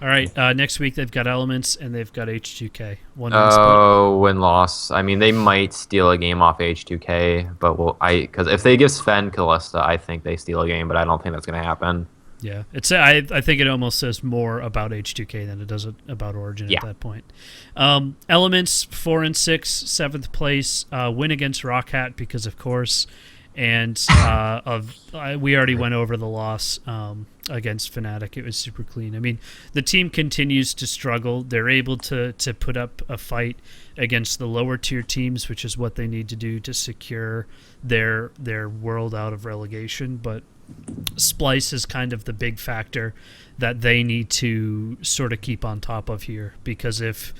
All right. Next week they've got Elements and they've got H2K. One split. Oh, win loss. I mean, they might steal a game off H2K, but because if they give Sven Kalista, I think they steal a game, but I don't think that's gonna happen. Yeah, I think it almost says more about H2K than it does about Origin Yeah. at that point. Elements 4 and 6, 7th place, win against Rock Hat because of course, and we already went over the loss against Fnatic. It was super clean. I mean, the team continues to struggle. They're able to put up a fight against the lower tier teams, which is what they need to do to secure their world out of relegation, but Splice is kind of the big factor that they need to sort of keep on top of here, because if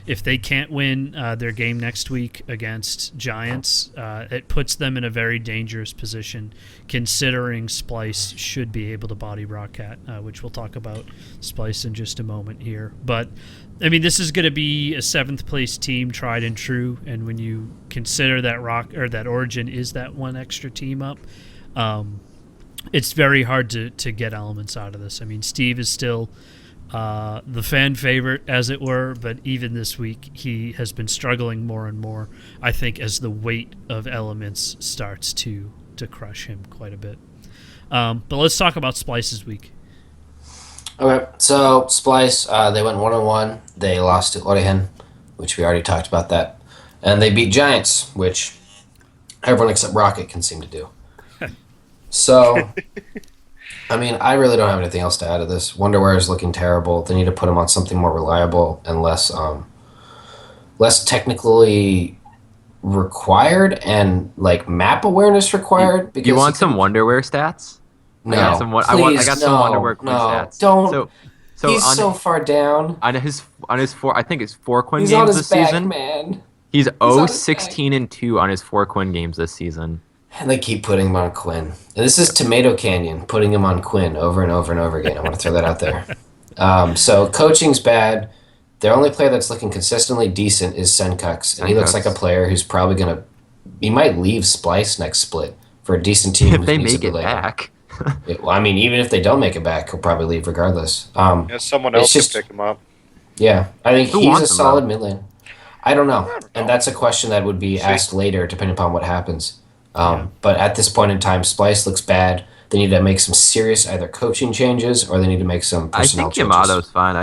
they can't win their game next week against Giants, it puts them in a very dangerous position, considering Splice should be able to body Rockcat, which we'll talk about Splice in just a moment here. But I mean, this is going to be a 7th place team, tried and true, and when you consider that Origin is that one extra team up, it's very hard to get Elements out of this. I mean, Steve is still the fan favorite, as it were, but even this week he has been struggling more and more, I think, as the weight of Elements starts to crush him quite a bit. But let's talk about Splice's week. Okay, so Splice, they went 1-1. They lost to Origen, which we already talked about that. And they beat Giants, which everyone except Rocket can seem to do. So, I mean, I really don't have anything else to add to this. Wonderwear is looking terrible. They need to put him on something more reliable and less technically required and like map awareness required. Because You want some Wonderwear stats? No, I got some Wonderwear quick stats. Don't. So He's on, so far down. on his four, I think it's 4 Quinn He's on games his this back, season. man. He's on 0 his 16-2 on his 4 Quinn games this season. And they keep putting him on Quinn. And this is Tomato Canyon putting him on Quinn over and over and over again. I want to throw that out there. So coaching's bad. Their only player that's looking consistently decent is Senkux. And he looks like a player who's probably going to... He might leave Splice next split for a decent team. If they make it back. Well, I mean, even if they don't make it back, he'll probably leave regardless. Yeah, someone else just- can pick him up. Yeah, I think Who he's wants a him, solid though? mid lane. I don't know. And that's a question that would be asked later, depending upon what happens. But at this point in time, Splice looks bad. They need to make some serious either coaching changes or they need to make some I personnel think changes. Yamato's fine.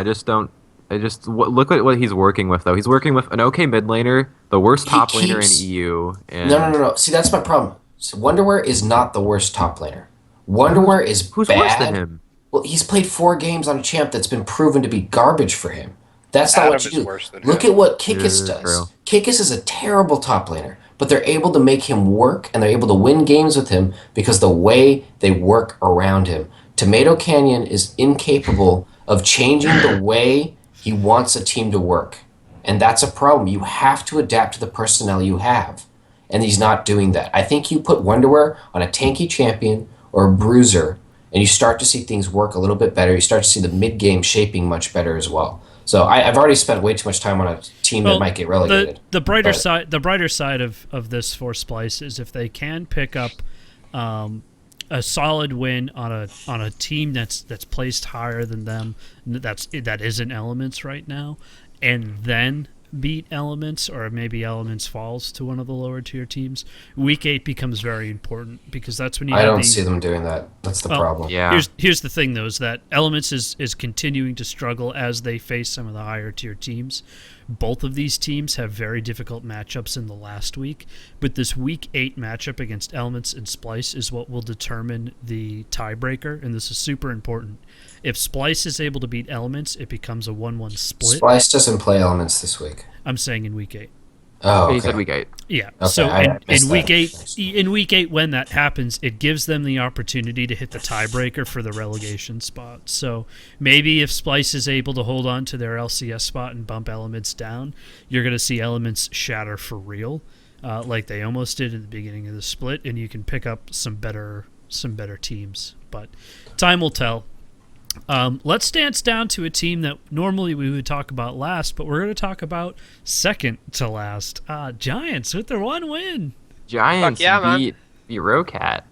Look at what he's working with though. He's working with an okay mid laner, the worst He top laner in keeps- EU. And No. See, that's my problem. So Wonderwear is not the worst top laner. Wonderwear is Who's bad. worse than him? Well, he's played 4 games on a champ that's been proven to be garbage for him. That's not Adam what you is do. worse than Look him. at what Kikis Yeah, does. true. Kikis is a terrible top laner, but they're able to make him work and they're able to win games with him because the way they work around him. Tomato Canyon is incapable of changing the way he wants a team to work. And that's a problem. You have to adapt to the personnel you have. And he's not doing that. I think you put Wonderwear on a tanky champion or a bruiser, and you start to see things work a little bit better. You start to see the mid-game shaping much better as well. So I've already spent way too much time on a team that might get relegated. The brighter But- side of this for Splice is if they can pick up a solid win on a team that's placed higher than them, that isn't Elements right now, and then beat Elements, or maybe Elements falls to one of the lower tier teams. Week 8 becomes very important because that's when you I have don't the, see them doing that. That's the Well, problem. Yeah. Here's the thing, though, is that Elements is continuing to struggle as they face some of the higher tier teams. Both of these teams have very difficult matchups in the last week, but this week 8 matchup against Elements and Splice is what will determine the tiebreaker, and this is super important. If Splice is able to beat Elements, it becomes a 1-1 split. Splice doesn't play Elements this week. I'm saying in week 8. Oh, He said okay. week 8. Yeah. Okay, So I missed in week that. 8, when that happens, it gives them the opportunity to hit the tiebreaker for the relegation spot. So maybe if Splice is able to hold on to their LCS spot and bump Elements down, you're going to see Elements shatter for real, like they almost did at the beginning of the split, and you can pick up some better teams. But time will tell. Let's dance down to a team that normally we would talk about last, but we're going to talk about second to last. Giants with their 1 win. Giants Fuck yeah, man. beat Rocat.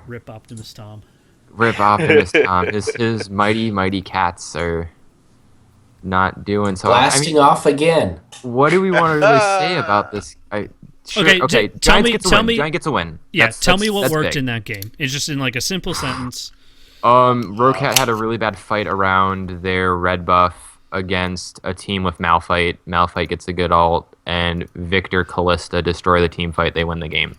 Rip Optimus Tom. Rip Optimus Tom. His mighty cats are not doing so. Blasting off again. What do we want to really say about this? Okay, Giants gets a win. Yeah, That's- tell me what that's worked big. in that game. It's just in like a simple sentence. Rocat had a really bad fight around their red buff against a team with Malphite. Malphite gets a good ult, and Victor Callista destroy the team fight. They win the game.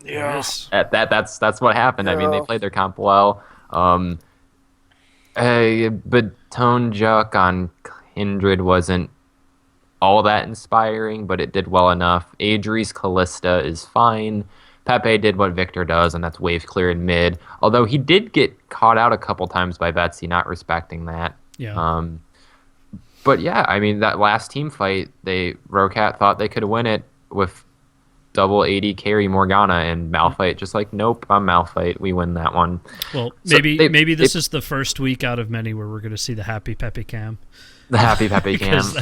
Yes. That's what happened. I mean, they played their comp well. But Tone Juck on Kindred wasn't all that inspiring, but it did well enough. Adri's Callista is fine. Pepe did what Victor does, and that's wave clear in mid. Although he did get caught out a couple times by Betsy, not respecting that. Yeah. But yeah, I mean, that last team fight, Rocat thought they could win it with double 80 carry Morgana, and Malphite just like, nope, I'm Malphite. We win that one. Well, So maybe this is the first week out of many where we're going to see the happy Pepe cam. The happy Pepe cam. Because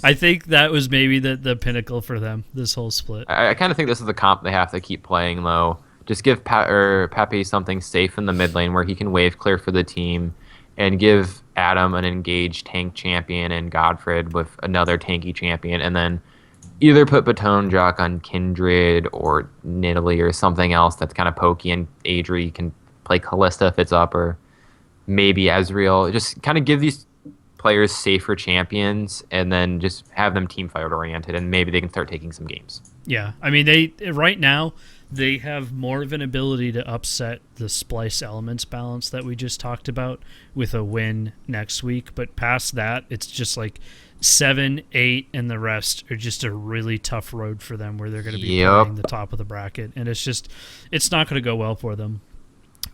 I think that was maybe the pinnacle for them this whole split. I kind of think this is the comp they have to keep playing, though. Just give Pepe something safe in the mid lane where he can wave clear for the team, and give Adam an engaged tank champion and Godfred with another tanky champion, and then either put Baton Jock on Kindred or Nidalee or something else that's kind of pokey, and Adri can play Callista if it's up, or maybe Ezreal. Just kind of give these players safer champions, and then just have them team fight oriented, and maybe they can start taking some games. Yeah, I mean right now they have more of an ability to upset the Splice Elements balance that we just talked about with a win next week. But past that, it's just like 7, 8, and the rest are just a really tough road for them, where they're going to be playing the top of the bracket, and it's not going to go well for them.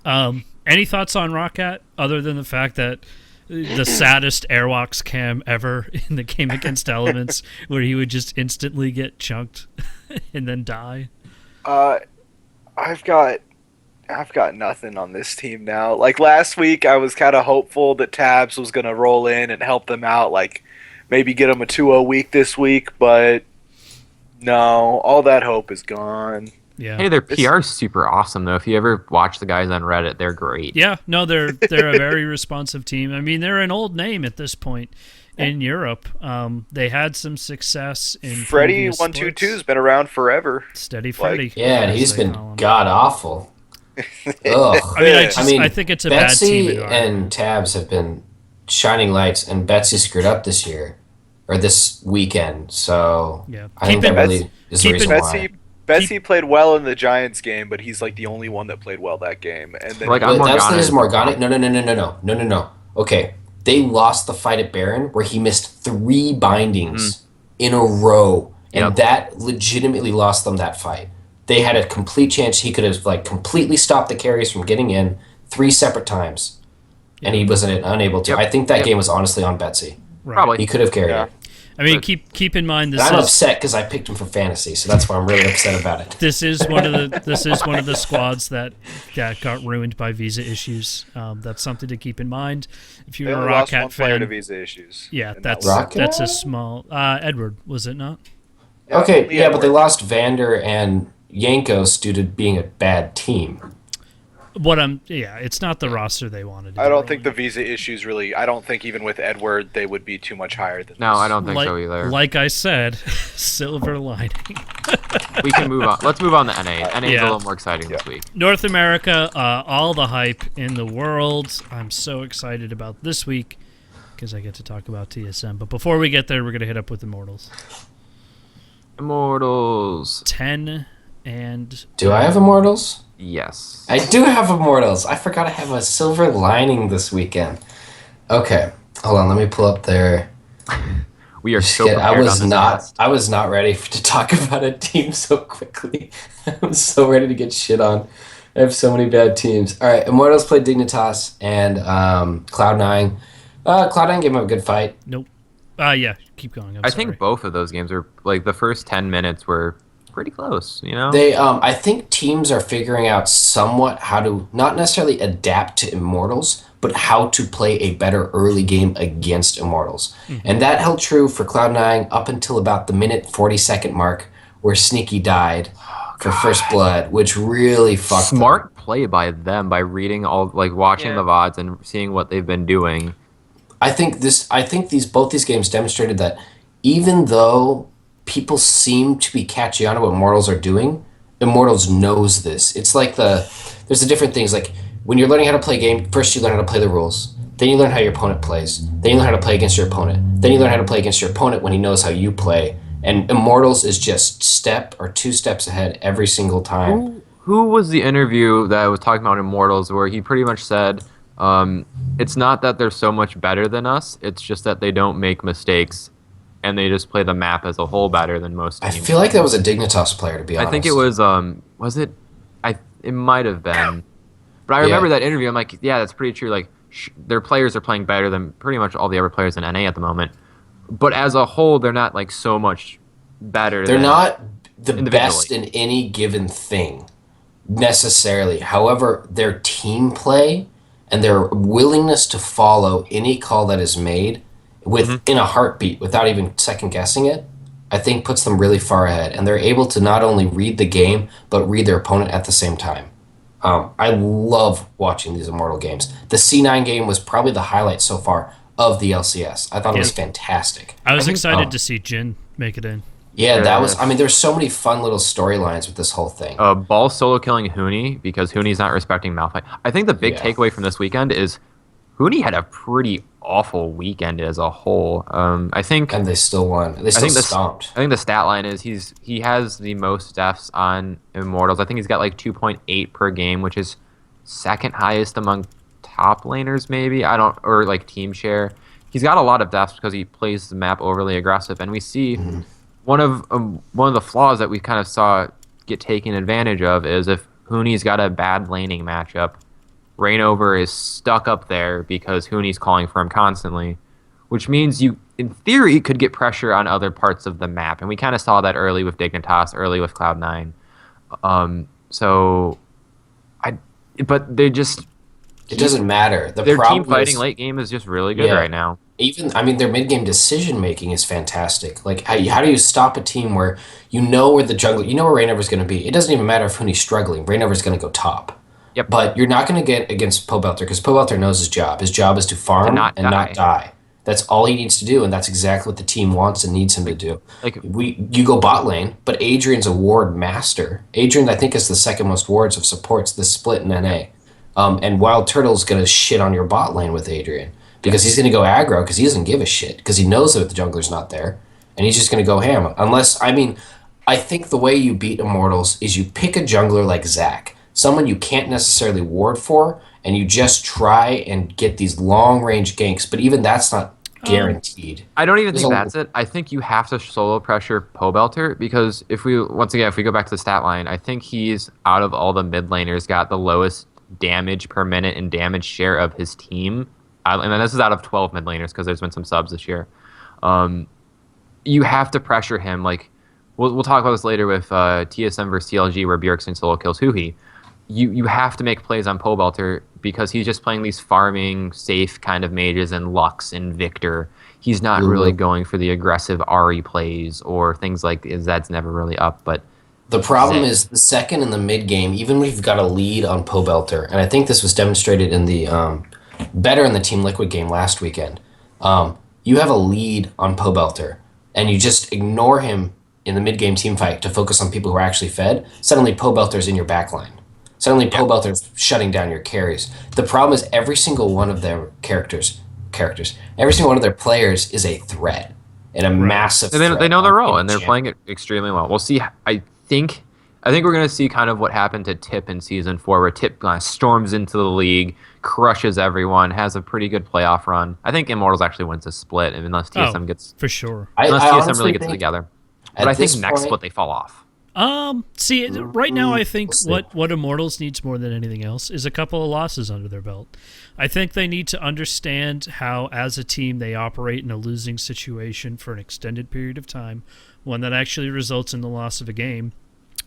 Any thoughts on Rocket other than the fact that the saddest Airwalks cam ever in the game against Elements, where he would just instantly get chunked and then die? I've got nothing on this team now. Like last week, I was kind of hopeful that Tabs was gonna roll in and help them out, like maybe get them a 2-0 week this week. But no, all that hope is gone. Yeah. Hey, their PR is super awesome, though. If you ever watch the guys on Reddit, they're great. Yeah, no, they're a very responsive team. I mean, they're an old name at this point in Europe. They had some success in Freddy previous 122's been around forever. Steady Freddy. Yeah, and as he's they been call him. god awful. Ugh. I mean, I think it's a bad team. Betsy and Tabs have been shining lights, and Betsy screwed up this year, or this weekend. So Yeah. I think Keep that it- really is the keep reason it- why. Betsy played well in the Giants game, but he's like the only one that played well that game. And then Like, But I'm that's his Morgana. Morgana. No. Okay, they lost the fight at Baron where he missed 3 bindings in a row, and Yep. that legitimately lost them that fight. They had a complete chance. He could have like completely stopped the carries from getting in 3 separate times, and he wasn't unable to. Yep. I think that Yep. game was honestly on Betsy. Right. Probably. He could have carried Yeah. it. I mean, But- keep in mind And this I'm is upset because I picked him for fantasy, so that's why I'm really upset about it. this is one of the squads that got ruined by visa issues. That's something to keep in mind if they you're a only lost Rocket one player fan. to visa issues. Yeah, and that's that was- Rocket? that's a small Edward, was it not? Okay, only yeah, but they Edward. lost Vander and Yankos due to being a bad team. It's not the roster they wanted. I don't think the visa issues really. I don't think even with Edward they would be too much higher than. No, this. I don't think like, so either. Like I said, silver lining. We can move on. Let's move on to NA. NA is Yeah. a little more exciting this week. North America, all the hype in the world. I'm so excited about this week because I get to talk about TSM. But before we get there, we're going to hit up with Immortals. Immortals. 10 and... Do I have Immortals? Yes. I do have Immortals. I forgot I have a silver lining this weekend. Okay, hold on. Let me pull up their We are so prepared on this cast. I was not ready to talk about a team so quickly. I'm so ready to get shit on. I have so many bad teams. All right, Immortals played Dignitas and Cloud9. Cloud9 gave him a good fight. Nope. Yeah, keep going. I Sorry. think both of those games are like the first 10 minutes were pretty close, you know? I think teams are figuring out somewhat how to not necessarily adapt to Immortals, but how to play a better early game against Immortals. And that held true for Cloud9 up until about the minute 40-second mark where Sneaky died for First Blood, which really fucked them. Smart play by them by reading all like watching Yeah. the VODs and seeing what they've been doing. I think both these games demonstrated that even though people seem to be catching on to what Immortals are doing, Immortals knows this. It's like there's the different things. Like when you're learning how to play a game, first you learn how to play the rules. Then you learn how your opponent plays. Then you learn how to play against your opponent. Then you learn how to play against your opponent when he knows how you play. And Immortals is just step or two steps ahead every single time. Who was the interview that was talking about Immortals where he pretty much said, it's not that they're so much better than us, it's just that they don't make mistakes and they just play the map as a whole better than most I teams. feel like that was a Dignitas player, to be honest. I think it was it? It might have been. But I remember that interview. I'm like, yeah, that's pretty true. Like, their players are playing better than pretty much all the other players in NA at the moment. But as a whole, they're not like so much better. They're not the individually. best in any given thing necessarily. However, their team play and their willingness to follow any call that is made in a heartbeat without even second guessing it, I think puts them really far ahead. And they're able to not only read the game, but read their opponent at the same time. I love watching these Immortal games. The C9 game was probably the highlight so far of the LCS. I thought it was fantastic. I was excited to see Jin make it in. Yeah, that was. I mean, there's so many fun little storylines with this whole thing. Ball solo killing Huni because Huni's not respecting Malphite. I think the big takeaway from this weekend is Huni had a pretty awful weekend as a whole. I think, and they still won. They still stomped. I think the stat line is he has the most deaths on Immortals. I think he's got like 2.8 per game, which is second highest among top laners, maybe. Or like team share. He's got a lot of deaths because he plays the map overly aggressive, and we see one of the flaws that we kind of saw get taken advantage of is if Huni's got a bad laning matchup, Reignover is stuck up there because Huni's calling for him constantly, which means you, in theory, could get pressure on other parts of the map, and we kind of saw that early with Dignitas, early with Cloud9. But they just. It doesn't matter. Their team fighting late game is just really good right now. Their mid-game decision-making is fantastic. Like, how do you stop a team where you know where the jungle, you know where Reignover's going to be. It doesn't even matter if Huni's struggling. Reignover's going to go top. Yep. But you're not going to get against Pobelter because Pobelter knows his job. His job is to farm not die. That's all he needs to do, and that's exactly what the team wants and needs him to do. You go bot lane, but Adrian's a ward master. Adrian, I think, is the second most wards of supports this split in NA. And Wild Turtle's going to shit on your bot lane with Adrian because he's going to go aggro because he doesn't give a shit because he knows that the jungler's not there, and he's just going to go ham. I think the way you beat Immortals is you pick a jungler like Zac, someone you can't necessarily ward for, and you just try and get these long-range ganks, but even that's not guaranteed. I don't even think that's it. I think you have to solo pressure Pobelter because if we go back to the stat line, I think he's, out of all the mid laners, got the lowest damage per minute and damage share of his team. And then this is out of 12 mid laners because there's been some subs this year. You have to pressure him. Like we'll talk about this later with TSM versus TLG where Bjergsen solo kills Huhi. You have to make plays on Pobelter because he's just playing these farming, safe kind of mages and Lux and Victor. He's not really going for the aggressive Ahri plays or things like Zed's never really up. But the problem is the second in the mid game, even when you've got a lead on Pobelter, and I think this was demonstrated in the better in the Team Liquid game last weekend. You have a lead on Pobelter, and you just ignore him in the mid game team fight to focus on people who are actually fed. Suddenly, Pobelter's in your backline. Suddenly, Pobelter's shutting down your carries. The problem is every single one of their characters, every single one of their players is a threat and a massive. And they know their role, and they're playing it extremely well. We'll see. I think we're going to see kind of what happened to Tip in Season 4, where Tip storms into the league, crushes everyone, has a pretty good playoff run. I think Immortals actually wins this split unless TSM gets for sure. unless I TSM honestly really gets it think together. But I think next split they fall off. See, right now I think we'll see. what Immortals needs more than anything else is a couple of losses under their belt. I think they need to understand how, as a team, they operate in a losing situation for an extended period of time, one that actually results in the loss of a game,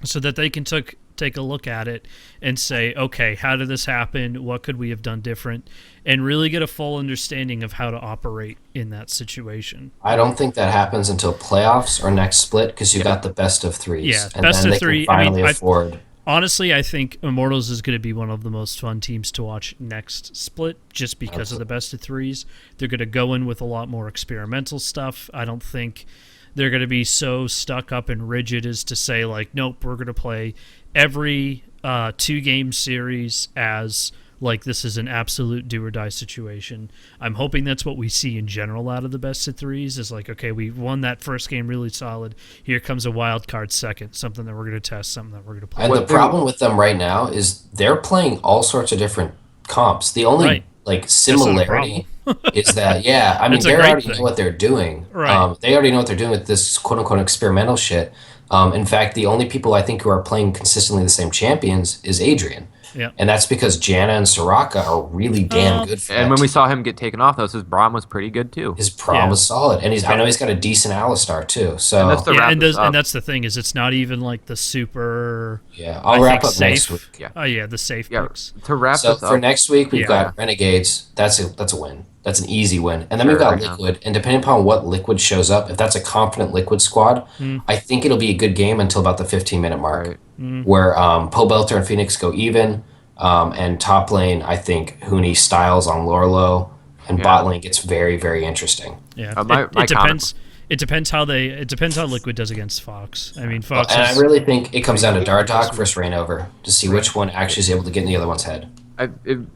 so that they can take a look at it and say, okay, how did this happen? What could we have done different? And really get a full understanding of how to operate in that situation. I don't think that happens until playoffs or next split because you got the best of threes. Yeah, and best then of they three. Can finally I mean, afford. honestly, I think Immortals is going to be one of the most fun teams to watch next split just because of the best of threes. They're going to go in with a lot more experimental stuff. I don't think they're going to be so stuck up and rigid as to say, like, nope, we're going to play every 2-game series as like this is an absolute do or die situation. I'm hoping that's what we see in general out of the best of threes is like, okay, we won that first game really solid. Here comes a wild card second, something that we're going to test, something that we're going to play. And the problem with them right now is they're playing all sorts of different comps. The only like similarity is that I mean they already know what they're doing. Right. They already know what they're doing with this quote unquote experimental shit. In fact, the only people I think who are playing consistently the same champions is Adrian. Yeah. And that's because Janna and Soraka are really damn good for And that when we team. saw him get taken off, though, his Braum was pretty good too. His prom was solid, and I know he's got a decent Alistar too. So And that's the wrap this up. and that's the thing is it's not even like the super. I'll wrap up safe. next week. Yeah. Oh yeah, the safe picks. To wrap So this up, for next week, we've got Renegades. That's a win. That's an easy win. And then we've got Liquid. And depending upon what Liquid shows up, if that's a confident Liquid squad, I think it'll be a good game until about the 15-minute mark, where Pobelter and Phoenix go even. And top lane, I think Huni Styles on Lorlo, and bot lane gets very, very interesting. Yeah, my it depends. It depends how Liquid does against Fox. I mean, Fox. And I really think it comes down to Dardoch versus Reignover to see which one actually is able to get in the other one's head.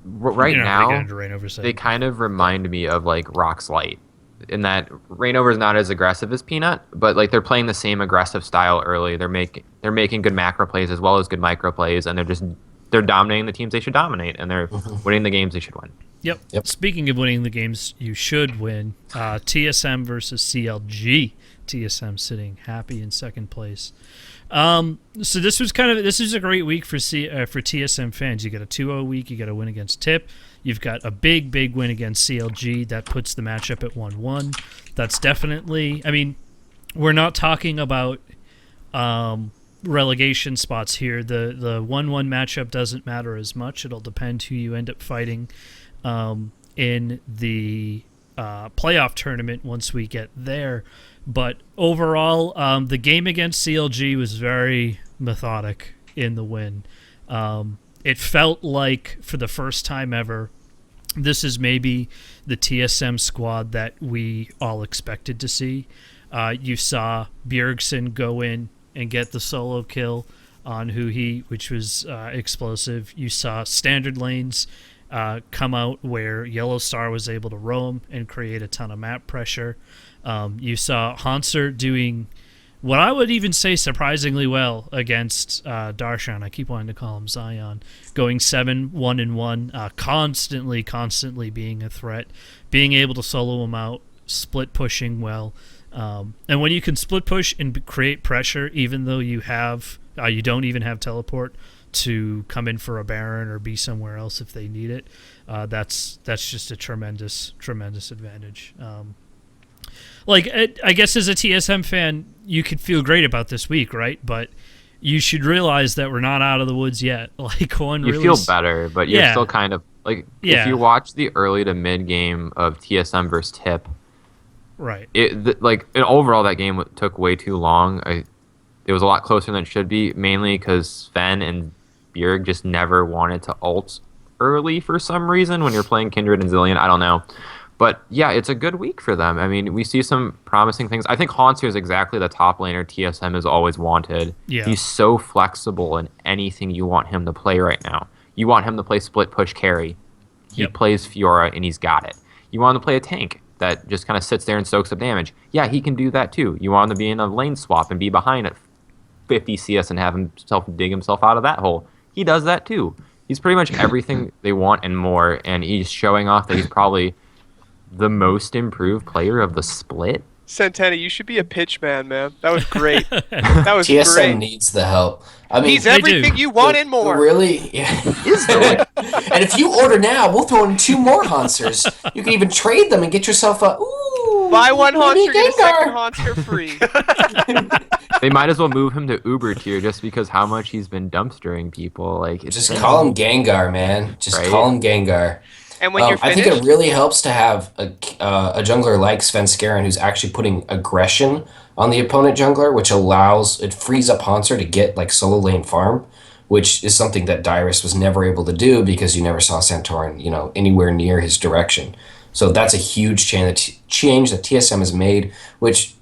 Right now, they kind kind of remind me of like Rock's Light, in that Reignover is not as aggressive as Peanut, but like they're playing the same aggressive style early. They're making good macro plays as well as good micro plays, and they're dominating the teams they should dominate, and they're winning the games they should win. Yep. Speaking of winning the games you should win, TSM versus CLG. TSM sitting happy in second place. So this was a great week for TSM fans. You got a 2-0 week. You got a win against Tip. You've got a big win against CLG that puts the matchup at 1-1. That's definitely. I mean, we're not talking about relegation spots here. The 1-1 matchup doesn't matter as much. It'll depend who you end up fighting in the playoff tournament once we get there. But overall, the game against CLG was very methodic in the win. It felt like, for the first time ever, this is maybe the TSM squad that we all expected to see. You saw Bjergsen go in and get the solo kill on which was explosive. You saw standard lanes come out where Yellow Star was able to roam and create a ton of map pressure. You saw Hanser doing what I would even say surprisingly well against Darshan. I keep wanting to call him Zion. Going 7-1-1, constantly being a threat, being able to solo him out, split pushing well. And when you can split push and create pressure, even though you don't even have teleport to come in for a Baron or be somewhere else if they need it, that's just a tremendous advantage. I guess as a TSM fan, you could feel great about this week, right? But you should realize that we're not out of the woods yet. You feel better, but you're still kind of like if you watch the early to mid game of TSM versus Tip, right? Overall that game took way too long. It was a lot closer than it should be, mainly because Sven and Bjerg just never wanted to ult early for some reason when you're playing Kindred and Zillion. I don't know. But yeah, it's a good week for them. I mean, we see some promising things. I think Hanser is exactly the top laner TSM has always wanted. Yeah. He's so flexible in anything you want him to play right now. You want him to play split push carry. He plays Fiora and he's got it. You want him to play a tank that just kind of sits there and soaks up damage. Yeah, he can do that too. You want him to be in a lane swap and be behind at 50 CS and have himself dig himself out of that hole. He does that too. He's pretty much everything they want and more, and he's showing off that he's probably the most improved player of the split. Santana, you should be a pitch man, man. That was great. That was TSM great. needs the help. I mean, He's They everything do. you want and more. really, yeah. Is though, like, And if you order now, we'll throw in 2 more Haunters. You can even trade them and get yourself a Buy one maybe Haunter, get a Gengar. second Haunter free. they might as well move him to Uber tier just because how much he's been dumpstering people. Like, it's Just call him Gengar, man. Just Right? call him Gengar. And when you're I finished, think it really helps to have a jungler like Svenskeren who's actually putting aggression on the opponent jungler, which it frees up Haunter to get like solo lane farm, which is something that Dyrus was never able to do because you never saw Santorin, anywhere near his direction. So that's a huge change that TSM has made, which,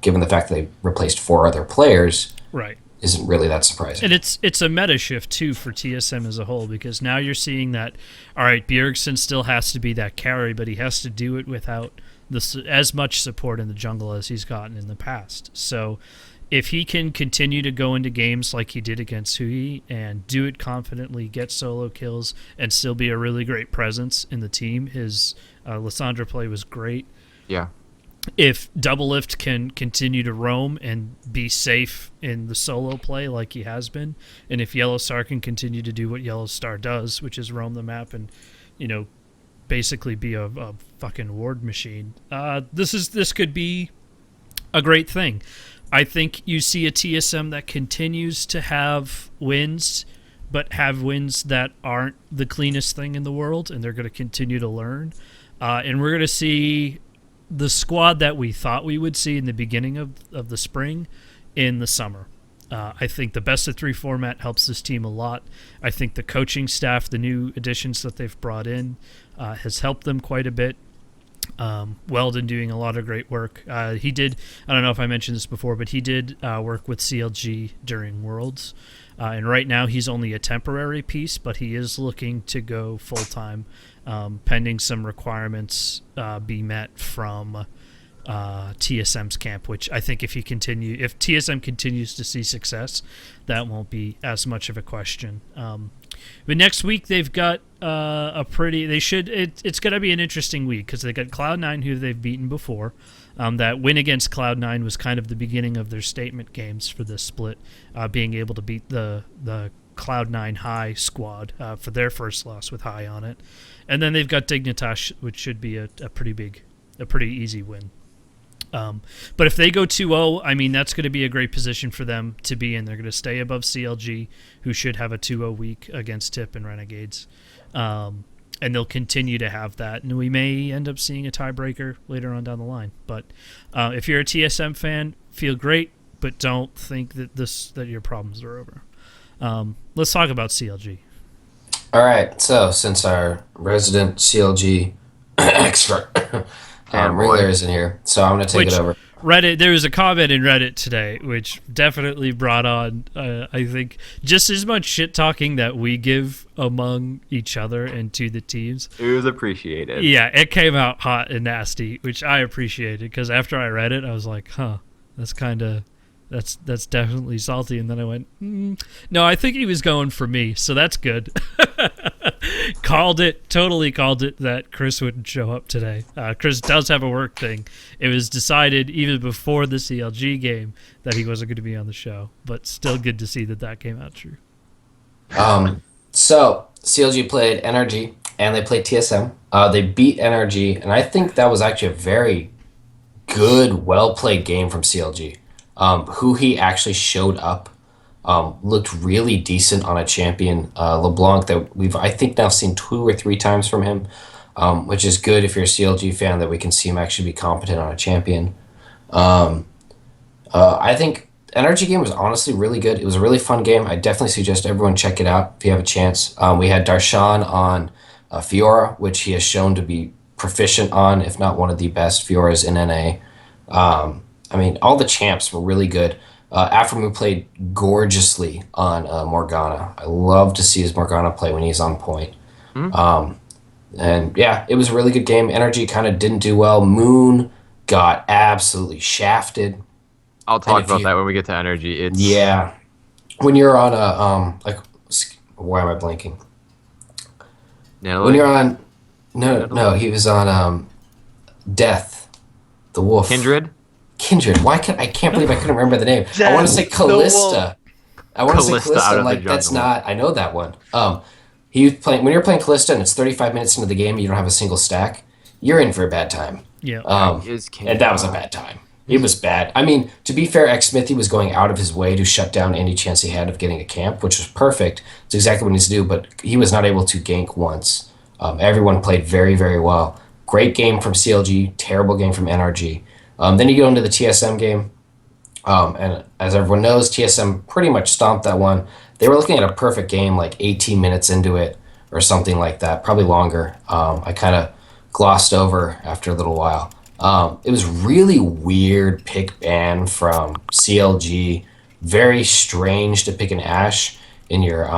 given the fact that they replaced 4 other players, Right. isn't really that surprising. And it's a meta shift too for TSM as a whole, because now you're seeing that, all right, Bjergsen still has to be that carry, but he has to do it without as much support in the jungle as he's gotten in the past. So if he can continue to go into games like he did against Hui and do it confidently, get solo kills, and still be a really great presence in the team, his Lissandra play was great. yeah. If Doublelift can continue to roam and be safe in the solo play like he has been, and if Yellowstar can continue to do what Yellowstar does, which is roam the map and, basically be a fucking ward machine, this could be a great thing. I think you see a TSM that continues to have wins, but have wins that aren't the cleanest thing in the world, and they're going to continue to learn. And we're going to see the squad that we thought we would see in the beginning of the spring in the summer. I think the best of 3 format helps this team a lot. I think the coaching staff, the new additions that they've brought in, has helped them quite a bit. Weldon doing a lot of great work. He did, I don't know if I mentioned this before, but he did work with CLG during Worlds. And right now he's only a temporary piece, but he is looking to go full-time, pending some requirements be met from TSM's camp, which I think if TSM continues to see success, that won't be as much of a question. But next week they've got it's going to be an interesting week because they got Cloud9, who they've beaten before. That win against Cloud9 was kind of the beginning of their statement games for this split, being able to beat the Cloud9 High squad for their first loss with High on it. And then they've got Dignitas, which should be a pretty easy win. But if they go 2-0, I mean, that's going to be a great position for them to be in. They're going to stay above CLG, who should have a 2-0 week against Tip and Renegades. And they'll continue to have that. And we may end up seeing a tiebreaker later on down the line. But if you're a TSM fan, feel great, but don't think that your problems are over. Let's talk about CLG. All right, so since our resident CLG expert Ringler is in here, so I'm going to take it over. Reddit, there was a comment in Reddit today which definitely brought on, I think, just as much shit talking that we give among each other and to the teams. It was appreciated. Yeah, it came out hot and nasty, which I appreciated because after I read it, I was like, that's definitely salty. And then I went, no, I think he was going for me, so that's good. Totally called it that Chris wouldn't show up today. Chris does have a work thing. It was decided even before the CLG game that he wasn't going to be on the show, but still good to see that came out true. So CLG played NRG and they played TSM. They beat NRG, and I think that was actually a very good, well-played game from CLG. Who he actually showed up, looked really decent on a champion. LeBlanc, that we've, I think, now seen 2 or 3 times from him, which is good if you're a CLG fan, that we can see him actually be competent on a champion. I think NRG game was honestly really good. It was a really fun game. I definitely suggest everyone check it out if you have a chance. We had Darshan on Fiora, which he has shown to be proficient on, if not one of the best Fioras in NA. I mean, all the champs were really good. Aphromu played gorgeously on Morgana. I love to see his Morgana play when he's on point. And yeah, it was a really good game. Energy kind of didn't do well. Moon got absolutely shafted. I'll talk about that when we get to energy. Yeah. When you're on a, why am I blanking? When Nidalee? you're on, no, he was on Death, the wolf. Kindred? Kindred. I can't believe I couldn't remember the name. I want to say Death, the wolf. Callista. I want to say Callista Callista. out I'm of the like, that's jungle. not. I know that one. He was playing when you're playing Callista and it's 35 minutes into the game and you don't have a single stack. You're in for a bad time. Yeah. Is And that was a bad time. It was bad. I mean, to be fair, X Smithy was going out of his way to shut down any chance he had of getting a camp, which was perfect. It's exactly what he needs to do, but he was not able to gank once. Everyone played very, very well. Great game from CLG, terrible game from NRG. Then you go into the TSM game, and as everyone knows, TSM pretty much stomped that one. They were looking at a perfect game, like 18 minutes into it or something like that, probably longer. I kind of glossed over after a little while. It was really weird pick ban from CLG. Very strange to pick an Ashe in your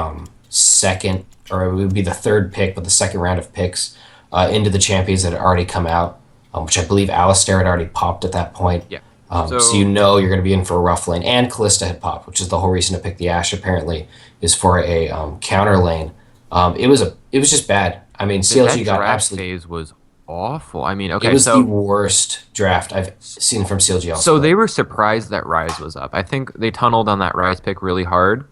second, or it would be the third pick, but the second round of picks into the champions that had already come out, which I believe Alistair had already popped at that point. Yeah. So you know you're going to be in for a rough lane. And Callista had popped, which is the whole reason to pick the Ashe, apparently, is for a counter lane. It was just bad. I mean, CLG that got draft absolutely. phase was awful. I mean, It okay, was the so worst draft I've seen from CLG. so they were surprised that Rise was up. I think they tunneled on that Rise pick really hard.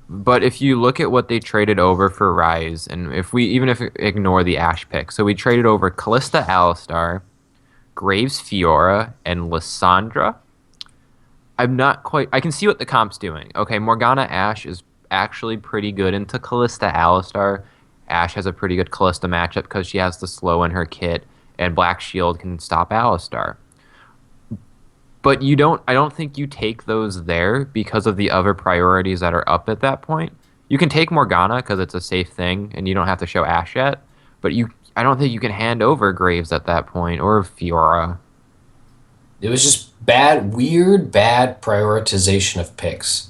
But if you look at what they traded over for Rise, and if we ignore the Ashe pick, so we traded over Callista Alistar, Graves Fiora, and Lissandra. I'm not quite. I can see what the comp's doing. Okay, Morgana Ashe is actually pretty good into Callista Alistar. Ashe has a pretty good Callista matchup because she has the slow in her kit, and Black Shield can stop Alistar. But you don't. I don't think you take those there because of the other priorities that are up at that point. You can take Morgana because it's a safe thing, and you don't have to show Ashe yet. But I don't think you can hand over Graves at that point or Fiora. It was just bad prioritization of picks.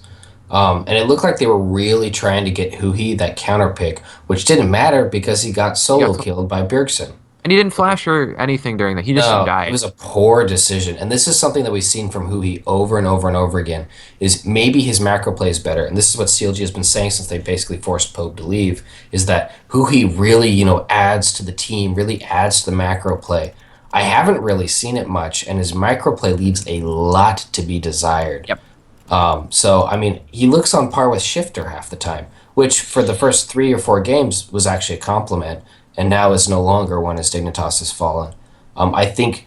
And it looked like they were really trying to get Huhi that counter pick, which didn't matter because he got solo killed by Bjergsen. And he didn't flash or anything during that. He just No, died. it was a poor decision. And this is something that we've seen from Huhi over and over and over again, is maybe his macro play is better. And this is what CLG has been saying since they basically forced Pope to leave, is that Huhi really, adds to the team, really adds to the macro play. I haven't really seen it much, and his micro play leaves a lot to be desired. Yep. So, I mean, he looks on par with Shifter half the time, which for the first 3 or 4 games was actually a compliment, and now is no longer one as Dignitas has fallen. I think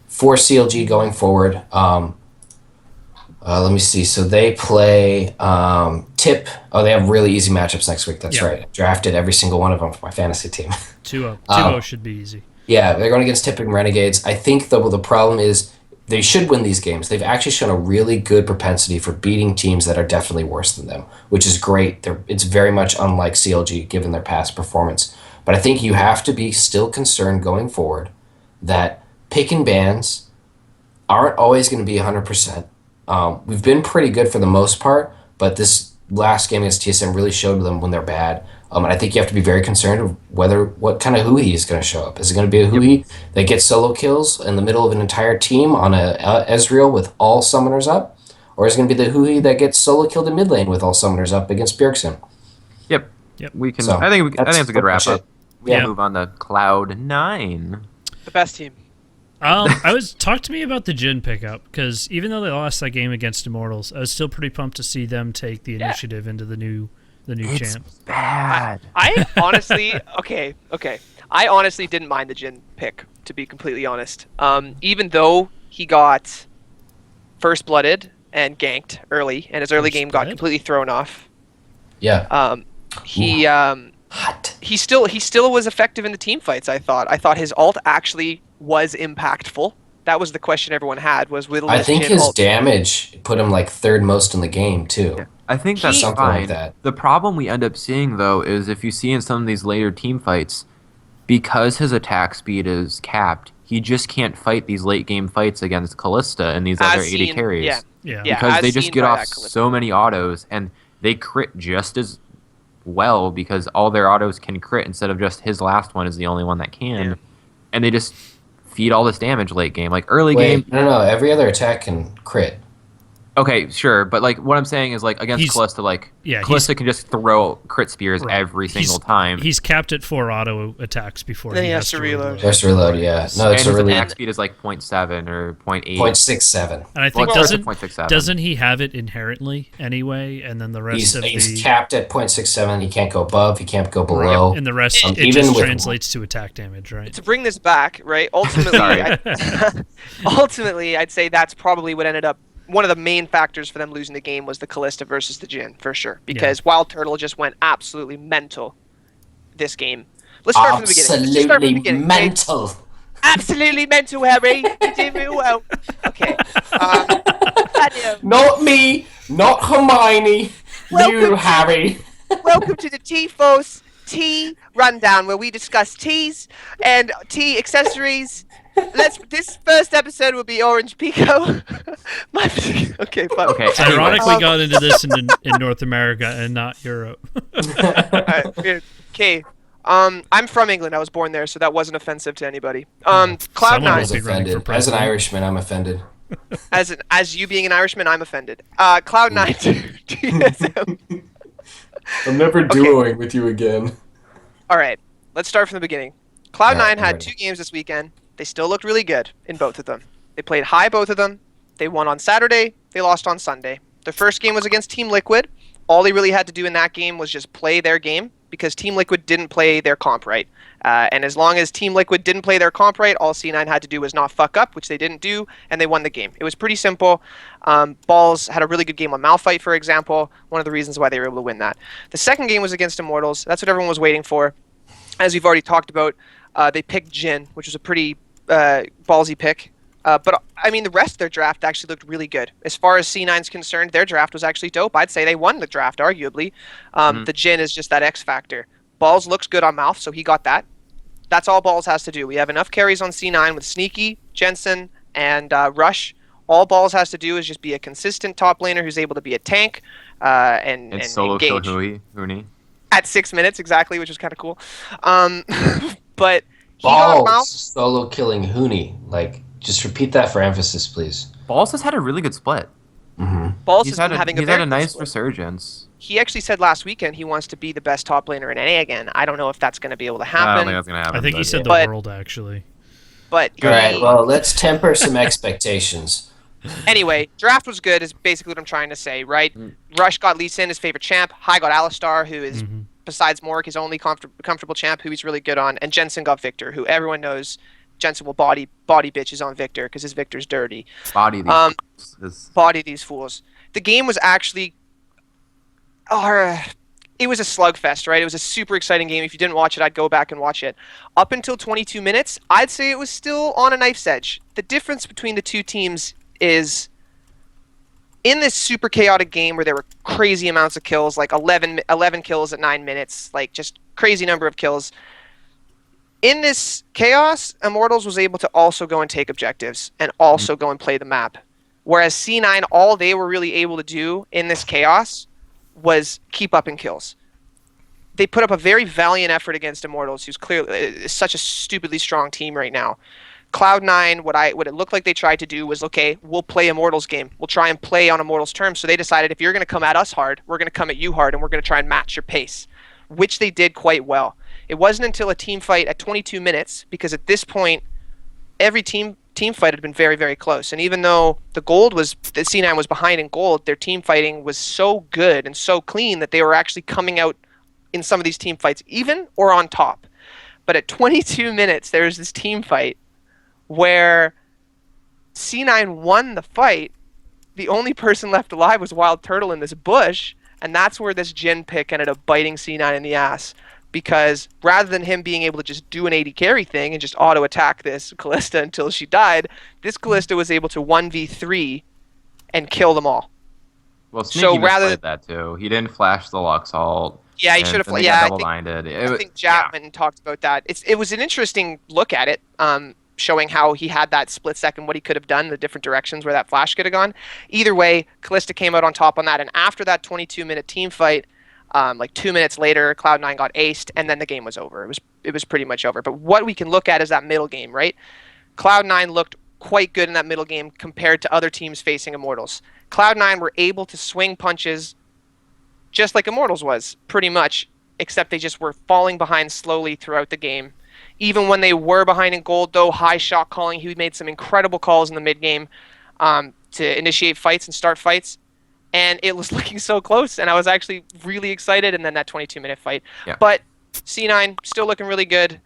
for CLG going forward, let me see. So they play Tip. Oh, they have really easy matchups next week. That's right. I drafted every single one of them for my fantasy team. 2-0. 2-0 should be easy. Yeah, they're going against Tip and Renegades. I think, though, the problem is they should win these games. They've actually shown a really good propensity for beating teams that are definitely worse than them, which is great. It's very much unlike CLG given their past performance. But I think you have to be still concerned going forward that pick and bans aren't always going to be 100%. We've been pretty good for the most part, but this last game against TSM really showed them when they're bad. And I think you have to be very concerned of what kind of Huhi is going to show up. Is it going to be a Huhi that gets solo kills in the middle of an entire team on a Ezreal with all summoners up? Or is it going to be the Huhi that gets solo killed in mid lane with all summoners up against Bjergsen? Yep. Yep. We can. So, I think it's a good wrap up. We'll Yeah. move on to Cloud9. The best team. Talk to me about the Jhin pickup, because even though they lost that game against Immortals, I was still pretty pumped to see them take the initiative into the new champ. Bad. I honestly, okay. I honestly didn't mind the Jhin pick, to be completely honest. Even though he got first blooded and ganked early, and his early game got completely thrown off. Yeah. He Hot. he still was effective in the team fights. I thought his ult actually was impactful. That was the question everyone had. I think his damage put him like third most in the game too. Yeah. I think that's Something fine. like that. The problem we end up seeing though is if you see in some of these later team fights, because his attack speed is capped, he just can't fight these late game fights against Callista and these other AD carries. Yeah. Because as they just seen get by off that Callista. so many autos and they crit just as well because all their autos can crit instead of just his last one is the only one that can. Yeah. And they just feed all this damage late game. Like early Wait, game, no. Every other attack can crit. Okay, sure, but like what I'm saying is like against He's- Callista, like yeah, Callista can just throw crit spears Right. every single time, He's capped at 4 auto attacks before Then he has to reload. First reload, yeah. No, and it's his a really attack speed is like 0.7 or 0.8. 0.67. And I Well, think it starts at 0.67. doesn't he have it inherently anyway? And then the rest He's of he's the capped at 0.67. He can't go above. He can't go right, below. and the rest it even just with- translates to attack damage, right? To bring this back, right? Ultimately, Sorry. ultimately, I'd say that's probably what ended up. One of the main factors for them losing the game was the Callista versus the Jhin, for sure. Because Wild Turtle just went absolutely mental this game. Let's start from the beginning. Let's just start from the Absolutely beginning, okay? mental. Absolutely mental, Harry. You did me well. Okay. Tanya, Not me, not Hermione. Welcome You, to- Harry. welcome to the T-Force tea rundown, where we discuss teas and tea accessories. This first episode will be Orange Pico. Okay, fine. Okay, Ironically, Um, got into this in North America and not Europe. Alright, weird. Okay. I'm from England. I was born there, so that wasn't offensive to anybody. Someone Cloud9. I might was be running for offended. As an president. Irishman, I'm offended. As you being an Irishman, I'm offended. Cloud9 to TSM. I'm never duoing with you again. All right, let's start from the beginning. Cloud9 Alright, I'm had ready. 2 games this weekend. They still looked really good in both of them. They played high both of them. They won on Saturday. They lost on Sunday. Their first game was against Team Liquid. All they really had to do in that game was just play their game because Team Liquid didn't play their comp right. And as long as Team Liquid didn't play their comp right, all C9 had to do was not fuck up, which they didn't do, and they won the game. It was pretty simple. Balls had a really good game on Malphite, for example, one of the reasons why they were able to win that. The second game was against Immortals. That's what everyone was waiting for. As we've already talked about, they picked Jhin, which was a pretty ballsy pick. But I mean, the rest of their draft actually looked really good. As far as C9's concerned, their draft was actually dope. I'd say they won the draft, arguably. The Jhin is just that X factor. Balls looks good on Mouth, so he got that. That's all Balls has to do. We have enough carries on C9 with Sneaky, Jensen, and Rush. All Balls has to do is just be a consistent top laner who's able to be a tank and solo kill engage. Huni. At 6 minutes, exactly, which was kind of cool. But he got Balls Mouth. solo killing Huni. Like, just repeat that for emphasis, please. Balls has had a really good split. Balls He's has been had having a he's very had a good nice split. resurgence. He actually said last weekend he wants to be the best top laner in NA again. I don't know if that's going to be able to I don't happen. think that's gonna happen. I think he but said yeah. the But- world actually. But All right, well, let's temper some expectations. anyway, draft was good is basically what I'm trying to say, right? Rush got Lee Sin, his favorite champ. High got Alistar, who is, besides Mork, his only comfortable champ, who he's really good on. And Jensen got Victor, who everyone knows Jensen will body bitches on Victor because his Victor's dirty. Body these is Body these fools. The game was actually... it was a slugfest, right? It was a super exciting game. If you didn't watch it, I'd go back and watch it. Up until 22 minutes, I'd say it was still on a knife's edge. The difference between the two teams is in this super chaotic game where there were crazy amounts of kills, like 11 kills at 9 minutes, like just crazy number of kills. In this chaos, Immortals was able to also go and take objectives and also go and play the map. Whereas C9, all they were really able to do in this chaos was keep up in kills. They put up a very valiant effort against Immortals, who's clearly such a stupidly strong team right now. Cloud9, what it looked like they tried to do was, okay, we'll play Immortals game. We'll try and play on Immortals terms. So they decided if you're going to come at us hard, we're going to come at you hard, and we're going to try and match your pace, which they did quite well. It wasn't until a team fight at 22 minutes, because at this point, every team fight had been very, very close. And even though the C9 was behind in gold, their team fighting was so good and so clean that they were actually coming out in some of these team fights even or on top. But at 22 minutes, there was this team fight where C9 won the fight. The only person left alive was Wild Turtle in this bush, and that's where this Jhin pick ended up biting C9 in the ass. Because rather than him being able to just do an 80 carry thing and just auto attack this Callista until she died, this Callista was able to 1v3 and kill them all. well. so Sneaky rather- misplayed that too. He didn't flash the Lux ult. Yeah, he and should have. then they Yeah, got I double-minded. think Chapman talked about that. It was an interesting look at it, showing how he had that split second, what he could have done, the different directions where that flash could have gone. Either way, Callista came out on top on that, and after that 22-minute team fight, like 2 minutes later, Cloud9 got aced, and then the game was over. It was pretty much over. But what we can look at is that middle game, right? Cloud9 looked quite good in that middle game compared to other teams facing Immortals. Cloud9 were able to swing punches just like Immortals was, pretty much, except they just were falling behind slowly throughout the game. Even when they were behind in gold, though, high shot calling, he made some incredible calls in the mid game to initiate fights and start fights. And it was looking so close, and I was actually really excited. And then that 22-minute fight. Yeah. But C9 still looking really good.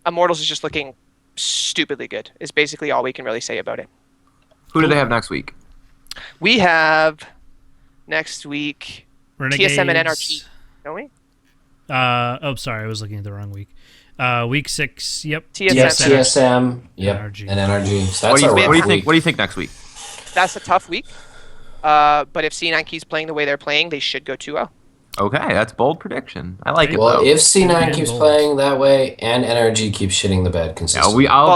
Immortals is just looking stupidly good, is basically all we can really say about it. Who do they have next week? We have next week Renegades. TSM and NRG, don't we? Sorry, I was looking at the wrong week. Week 6, yep. TSM. Yep, TSM, yep, NRG. and NRG. So What that's do our you rough think? week. What do you think next week? That's a tough week. But if C9 keeps playing the way they're playing, they should go 2-0. Okay, that's bold prediction. I like it. Well, though. if C9 Yeah, keeps bold. playing that way and NRG keeps shitting the bed Yeah, consistently, Well,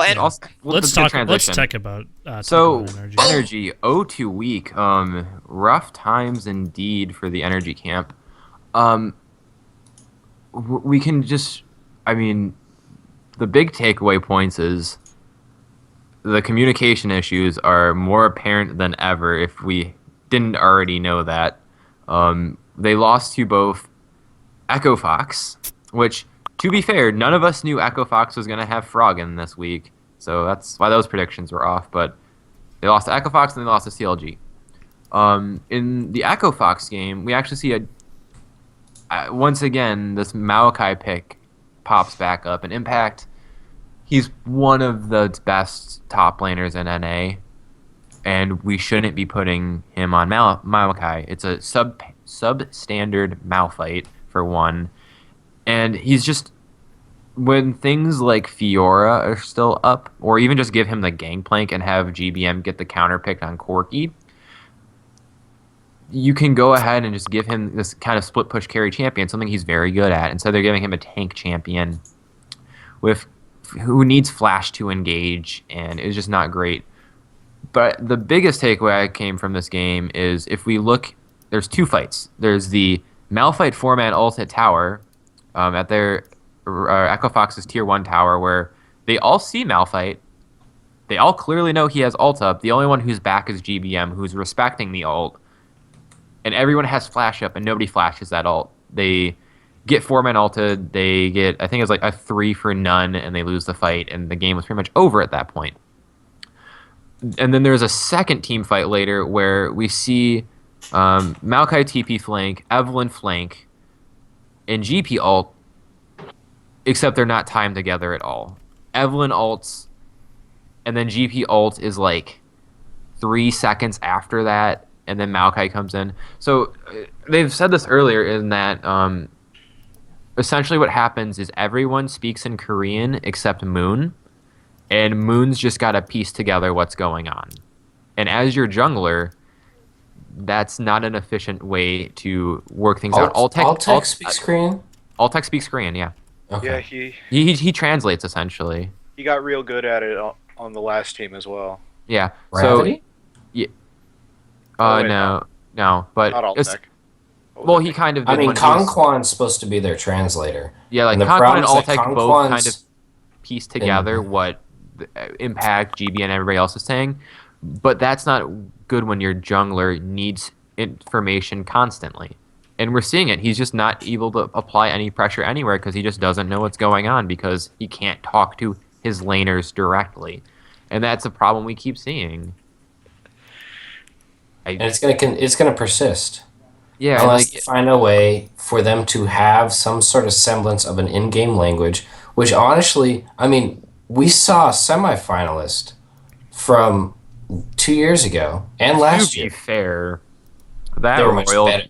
Let's talk about So energy. energy 0-2 week. Rough times indeed for the energy camp. We can just, I mean, the big takeaway points is the communication issues are more apparent than ever. If we didn't already know that, they lost to both Echo Fox, which, to be fair, none of us knew Echo Fox was going to have Froggen this week, so that's why those predictions were off. But they lost to Echo Fox and they lost to CLG. In the Echo Fox game, we actually see once again this Maokai pick pops back up. And Impact, he's one of the best top laners in NA, and we shouldn't be putting him on Maokai. It's a substandard Malphite for one, and he's just, when things like Fiora are still up, or even just give him the Gangplank and have GBM get the counter picked on Corki, you can go ahead and just give him this kind of split push carry champion, something he's very good at. Instead, they're giving him a tank champion with who needs flash to engage, and it's just not great. But the biggest takeaway I came from this game is, if we look, there's two fights. There's the Malphite 4-man ult at tower, at their Echo Fox's tier 1 tower, where they all see Malphite. They all clearly know he has ult up. The only one who's back is GBM, who's respecting the ult. And everyone has flash up, and nobody flashes that ult. They get 4-man ulted. They get, I think it was like a 3 for none, and they lose the fight, and the game was pretty much over at that point. And then there's a second team fight later where we see Maokai TP flank, Evelyn flank, and GP ult, except they're not timed together at all. Evelyn ults, and then GP ult is like 3 seconds after that, and then Maokai comes in. So they've said this earlier in that essentially what happens is everyone speaks in Korean except Moon, and Moon's just got to piece together what's going on. And as your jungler, that's not an efficient way to work things out. Altec speaks Korean? Altec speaks Korean, yeah. Okay. Yeah, He translates, essentially. he got real good at it on the last team as well. Yeah. Gravity? Oh, wait, No, but Not all it's, tech. well, he kind of did I mean, when he was- Kongquan's supposed to be their translator. yeah, like And the Concon problem and is that Altec both Kongquan's kind of piece together what the Impact, GB, and everybody else is saying, but that's not good when your jungler needs information constantly. And we're seeing it. He's just not able to apply any pressure anywhere because he just doesn't know what's going on because he can't talk to his laners directly. And that's a problem we keep seeing. And it's gonna persist. Yeah, Unless like they find a way for them to have some sort of semblance of an in-game language, which honestly, I mean, we saw a semifinalist from 2 years ago and last to be year. fair, They were much better.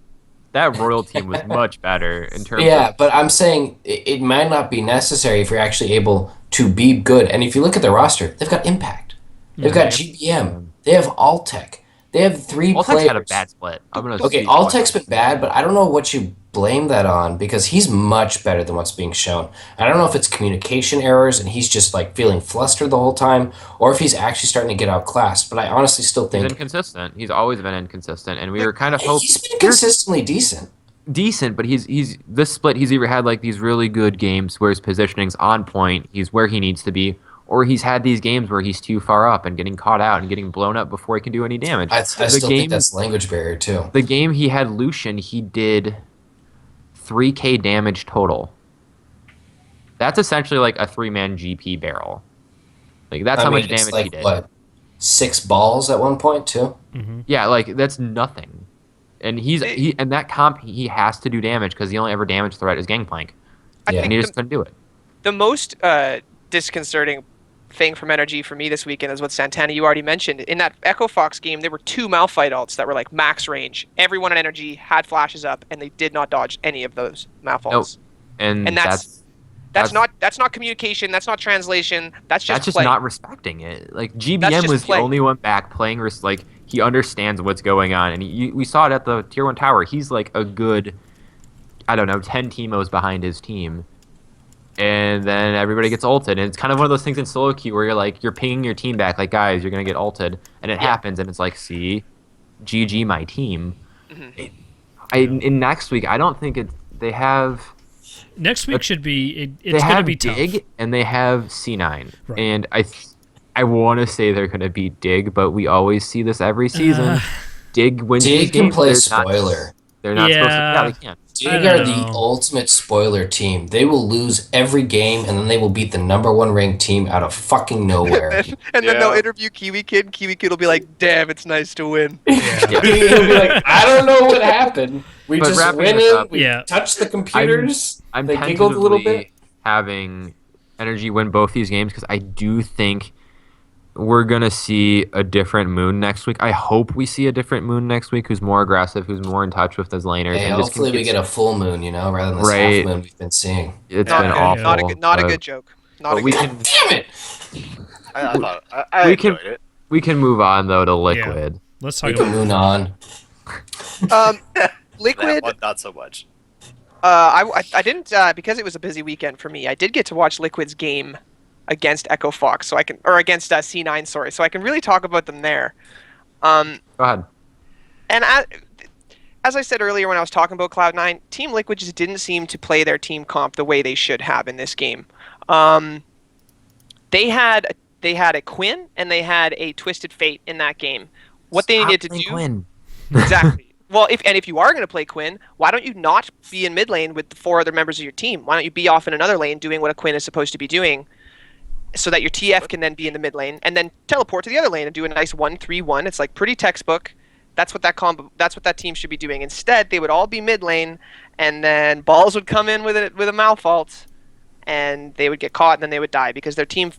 that Royal team was much better in terms Yeah, of but I'm saying it might not be necessary if you're actually able to be good. And if you look at the roster, they've got Impact, they've got GBM, they have Altec, they have 3 Altec's players. had a bad split. I'm gonna Okay, speak- Altec's been bad, but I don't know what you blame that on because he's much better than what's being shown. I don't know if it's communication errors and he's just like feeling flustered the whole time, or if he's actually starting to get outclassed. But I honestly still He's think inconsistent. He's always been inconsistent, and we were kind of he's been consistently decent. decent, but he's this split. He's either had like these really good games where his positioning's on point, he's where he needs to be, or he's had these games where he's too far up and getting caught out and getting blown up before he can do any damage. I still think that's language barrier too. The game he had Lucian, he did 3k damage total. That's essentially like a 3-man GP barrel. Like that's how much damage he did. What, 6 balls at one point too? Mm-hmm. Yeah, like that's nothing. And and that comp he has to do damage because the only ever damage threat is Gangplank. And he just couldn't do it. The most disconcerting thing from Energy for me this weekend is what Santana you already mentioned. In that Echo Fox game, there were 2 Malphite ults that were like max range. Everyone on Energy had flashes up, and they did not dodge any of those Malph ults. Nope. And that's not communication. That's not translation. That's just play. Not respecting it. Like GBM was the only one back playing. Like he understands what's going on, and we saw it at the Tier 1 tower. He's like a good, I don't know, 10 Teemos behind his team, and then everybody gets ulted. And it's kind of one of those things in solo queue where you're pinging your team back, like guys, you're gonna get ulted, and it happens, and it's like, see, GG my team. Mm-hmm. In next week, I don't think they have. Next week should be it's going to be tough. Dig and they have C9, right. And I want to say they're going to beat Dig, but we always see this every season. Dig wins. Dig can play spoiler. They're not supposed to. Yeah, they can. Dig are the ultimate spoiler team. They will lose every game, and then they will beat the #1 ranked team out of fucking nowhere. and then they'll interview Kiwi Kid. Kiwi Kid will be like, "Damn, it's nice to win." He'll be like, "I don't know what happened. We just went in. We touched the computers. I'm they giggled a little bit." Having Energy win both these games because I do think we're going to see a different Moon next week. I hope we see a different Moon next week who's more aggressive, who's more in touch with his laners. Hey, and hopefully we get a full moon, rather than this half moon we've been seeing. It's been awful. Not a good joke. Damn it! I enjoyed it. We can move on, though, to Liquid. Yeah. Let's talk about Moon on. Liquid. Not so much. I didn't because it was a busy weekend for me. I did get to watch Liquid's game against Echo Fox, against C9, sorry. So I can really talk about them there. Go ahead. And as I said earlier when I was talking about Cloud9, Team Liquid just didn't seem to play their team comp the way they should have in this game. They had a Quinn and they had a Twisted Fate in that game. What they needed to do Quinn. Exactly. Well, if you are going to play Quinn, why don't you not be in mid lane with the 4 other members of your team? Why don't you be off in another lane doing what a Quinn is supposed to be doing, so that your TF can then be in the mid lane and then teleport to the other lane and do a nice 1-3-1. It's like pretty textbook. That's what that team should be doing. Instead, they would all be mid lane, and then balls would come in with a Malph ult, and they would get caught and then they would die because their team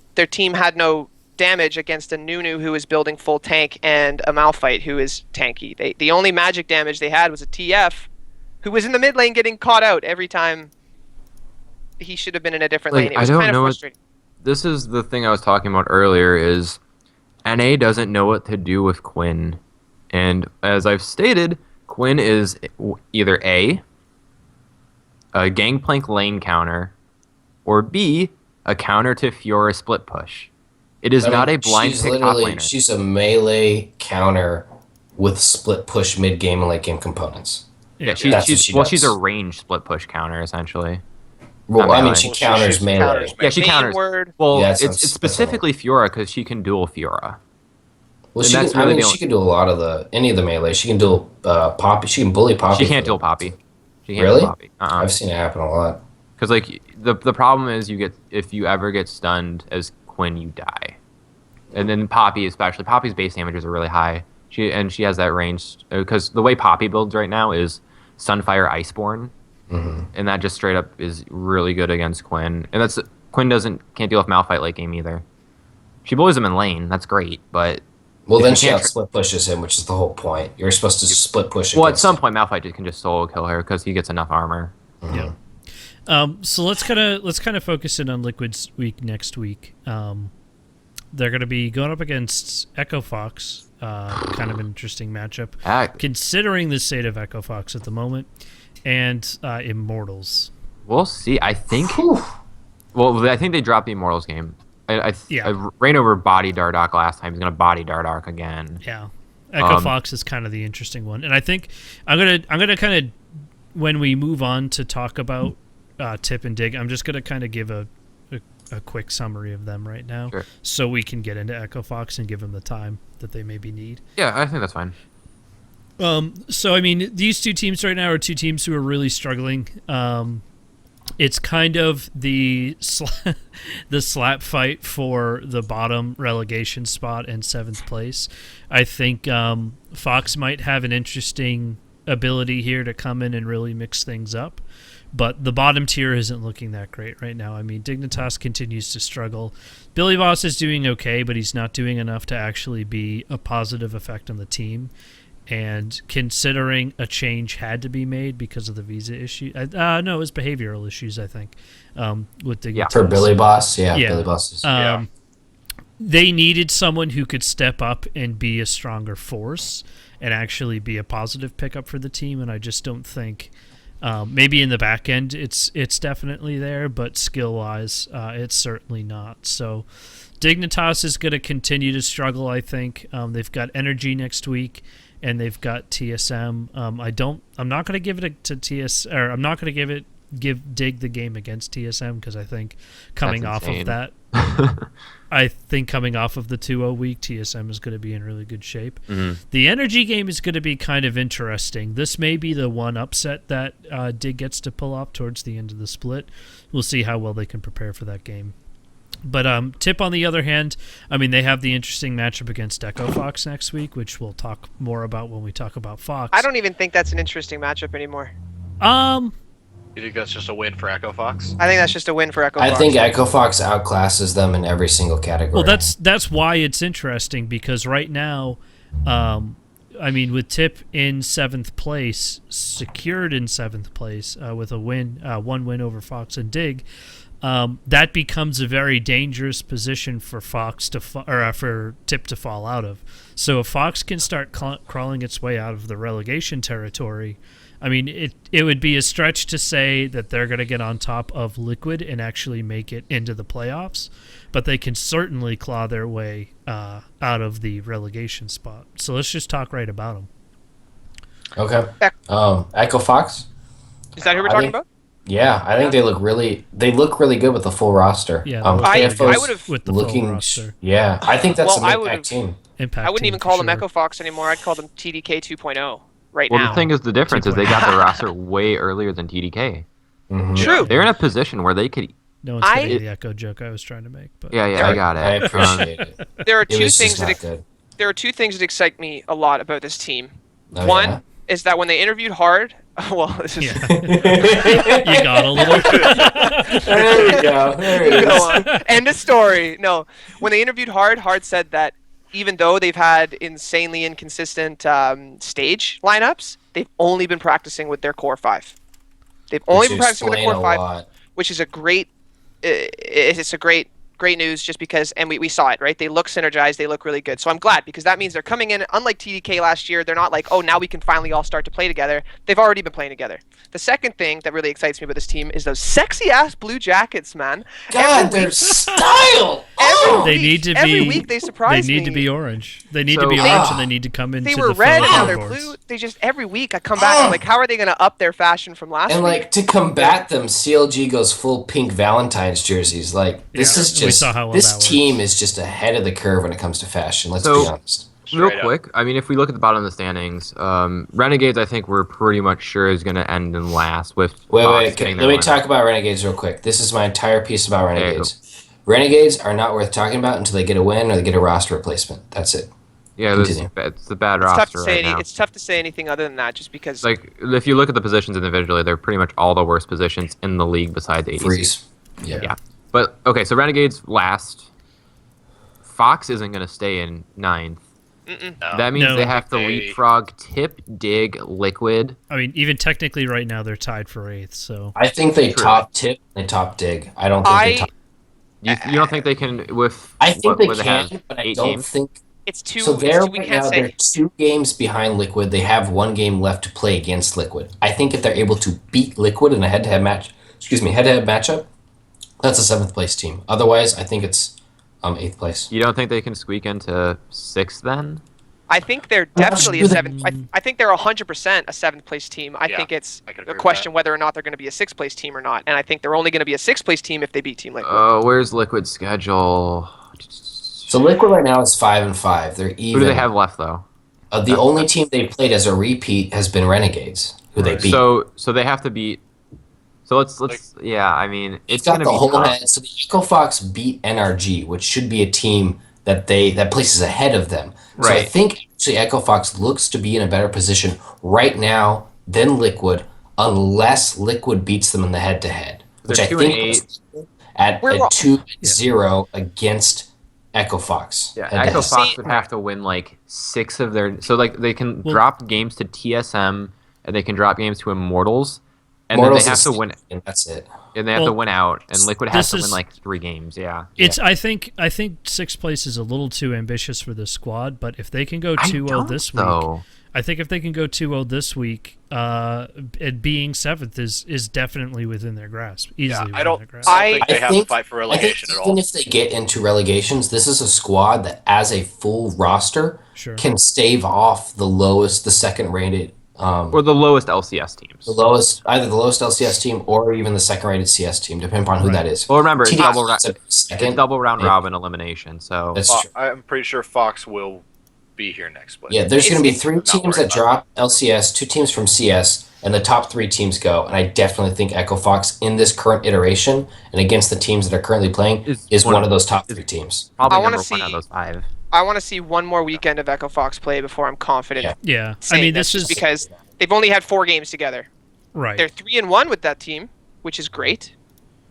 had no damage against a Nunu who is building full tank and a Malphite who is tanky. The only magic damage they had was a TF who was in the mid lane getting caught out every time he should have been in a different lane. It was kind of frustrating. This is the thing I was talking about earlier is NA doesn't know what to do with Quinn. And as I've stated, Quinn is either A Gangplank lane counter, or B, a counter to Fiora split push. It is not a blind pick top laner. She's a melee counter with split push mid game and late game components. Yeah, she's a range split push counter essentially. Well, she counters melee. Yeah, she counters. Well, it's specifically Fiora because she can duel Fiora. Well, she can do a lot of any of the melee. She can duel Poppy. She can bully Poppy. She can't duel Poppy. Really? I've seen it happen a lot. Because the problem is if you ever get stunned as Quinn, you die. And then Poppy especially. Poppy's base damages are really high. She has that range because the way Poppy builds right now is Sunfire Iceborne. Mm-hmm. And that just straight up is really good against Quinn. And Quinn can't deal with Malphite late game either. She bullies him in lane. That's great, but then she split pushes him, which is the whole point. You're supposed to split push. Well, at some point, Malphite can just solo kill her because he gets enough armor. Mm-hmm. Yeah. So let's kind of focus in on Liquid's week next week. They're going to be going up against Echo Fox. Kind of an interesting matchup, considering the state of Echo Fox at the moment. And Immortals. We'll see. I think. Well, I think they dropped the Immortals game. I ran over Body Dardock last time. He's gonna body Dardock again. Yeah, Echo Fox is kind of the interesting one, and I think I'm gonna kind of when we move on to talk about Tip and Dig, I'm just gonna kind of give a a quick summary of them right now, Sure. so we can get into Echo Fox and give them the time that they maybe need. Yeah, I think that's fine. So I mean, these two teams right now are two teams who are really struggling. It's kind of the the slap fight for the bottom relegation spot in 7th place. I think Fox might have an interesting ability here to come in and really mix things up, but the bottom tier isn't looking that great right now. I mean, Dignitas continues to struggle. Billy Boss is doing okay, but he's not doing enough to actually be a positive effect on the team. And considering a change had to be made because of the visa issue, no, it was behavioral issues, I think, with Dignitas. For Billy Boss, Yeah. Billy Boss is. They needed someone who could step up and be a stronger force and actually be a positive pickup for the team, and I just don't think. Maybe in the back end it's definitely there, but skill-wise, it's certainly not. So Dignitas is going to continue to struggle, I think. They've got Energy next week, and they've got TSM. I'm not going to give it to TS, or I'm not going to give Dig the game against TSM, because I think coming off of that, coming off of the 2-0 week, TSM is going to be in really good shape. Mm-hmm. The Energy game is going to be kind of interesting. This may be the one upset that Dig gets to pull off towards the end of the split. We'll see how well they can prepare for that game. But Tip, on the other hand, I mean, they have the interesting matchup against Echo Fox next week, which we'll talk more about when we talk about Fox. I don't even think that's an interesting matchup anymore. You think that's just a win for Echo Fox? I think that's just a win for Echo Fox. I think Echo Fox outclasses them in every single category. Well, that's why it's interesting, because right now, I mean, with Tip in 7th place, secured in 7th place with a win, one win over Fox and Dig, that becomes a very dangerous position for Fox for Tip to fall out of. So if Fox can start crawling its way out of the relegation territory, I mean, it would be a stretch to say that they're going to get on top of Liquid and actually make it into the playoffs, but they can certainly claw their way out of the relegation spot. So let's just talk right about them. Okay. Echo Fox. Is that who we're talking about? Yeah, I think they look really good with the full roster. Yeah, I KFO's would have with the looking. full roster. Yeah, I think that's Well, an I impact would've- team. Impact I wouldn't team even for call them sure. Echo Fox anymore. I'd call them TDK 2.0 right Well, now. the thing is, the difference is they got the roster way earlier than TDK. Mhm. True. They're in a position where they could. No one's getting the Echo joke I was trying to make, but Yeah, I got it. I appreciate it. There are It two was things just that not good. there are two things that excite me a lot about this team. Oh, One yeah? is that when they interviewed Hard, well, this is yeah, you got a little. There we go. There it go is. on. End of story. No, when they interviewed Hard said that even though they've had insanely inconsistent stage lineups, they've only been practicing with their core 5. They've only been practicing with their core 5, which is a great. It's a great news, just because, and we saw it, right? They look synergized, they look really good. So I'm glad, because that means they're coming in, unlike TDK last year, they're not like, oh, now we can finally all start to play together. They've already been playing together. The second thing that really excites me about this team is those sexy ass blue jackets, man. God, their style. Oh! They need to be. Every week they surprise They need me. to be orange. They need to So- be orange, and they need to come into They the were red, photo now they're boards. blue. They just, every week I come back, I'm like, how are they going to up their fashion from last And week? like, to combat them, CLG goes full pink Valentine's jerseys. Like, this Yeah, is we just saw how well this that team is just ahead of the curve when it comes to fashion. Let's So- be honest. Real Straight up. quick, I mean, if we look at the bottom of the standings, Renegades, I think we're pretty much sure is going to end in last with. Wait, Fox wait. getting Let their me win. talk about Renegades real quick. This is my entire piece about you go. Renegades. Renegades are not worth talking about until they get a win or they get a roster replacement. That's it. Yeah, Continue. it's the bad It's tough roster to say right now. it's tough to say anything other than that, just because Like, if you look at the positions individually, they're pretty much all the worst positions in the league besides ADC. Freeze. Yeah. But, okay, so Renegades last. Fox isn't going to stay in 9th. No. That means No. they have to They- leapfrog Tip, Dig, Liquid. I mean, even technically, right now they're tied for 8th. So I think they True. top Tip. They top Dig. I don't think they top. You don't think they can with? I think what they would can, have, but I 8 don't games? think. it's too. So it's they're too- we right can't now. They're say. 2 games behind Liquid. They have 1 game left to play against Liquid. I think if they're able to beat Liquid in a head-to-head matchup, that's a 7th place team. Otherwise, I think it's 8th place. You don't think they can squeak into 6th then? I think they're I'm not definitely sure a that- seventh. I think they're 100% a seventh place team. I Yeah, think it's I could a agree with question whether or not they're going to be a sixth place team or not. And I think they're only going to be a sixth place team if they beat Team Liquid. Where's Liquid's schedule? So Liquid right now is 5-5. They're even. Who do they have left though? The only team they've played as a repeat has been Renegades, who they Right. beat. So they have to beat. So let's yeah. I mean, It's it's got gonna the be whole tough. head. So the Echo Fox beat NRG, which should be a team that places ahead of them. So I Right. think actually Echo Fox looks to be in a better position right now than Liquid, unless Liquid beats them in the head-to-head, which They're I 2 think and 8. was at We're- 2-0 against Echo Fox. Yeah, Head-to-head. Echo Fox See- would have to win like 6 of their. So like they can Well- drop games to TSM and they can drop games to Immortals, and Immortals then they have is- to win. and that's it. And they have to Well, win out, and Liquid has to this win is- like 3 games. Yeah. It's I think sixth place is a little too ambitious for this squad, but if they can go I 2-0 don't, this week, though. I think if they can go 2-0 this week, it being seventh is definitely within their grasp. Yeah, Easily I within don't their grasp. think they I have think- to fight for I think relegation at even all. if they get into relegations, this is a squad that, as a full roster, Sure. can stave off the second-rated, Or the lowest LCS teams. either the lowest LCS team or even the second-rated CS team, depending upon who Right. that is. Well, remember it's TDS double, is a second. it's double round Yeah. robin elimination. So That's true. I'm pretty sure Fox will be here next split. Yeah, there's going to be It's- 3 not teams worried that about drop LCS, 2 teams from CS, and the top 3 teams go. And I definitely think Echo Fox in this current iteration and against the teams that are currently playing is one of those top 3 teams. probably I wanna number 1 out of see- those 5. I want to see one more weekend of Echo Fox play before I'm confident. Yeah. Yeah, I saying mean this this is because they've only had 4 games together. right. They're 3-1 with that team, which is great.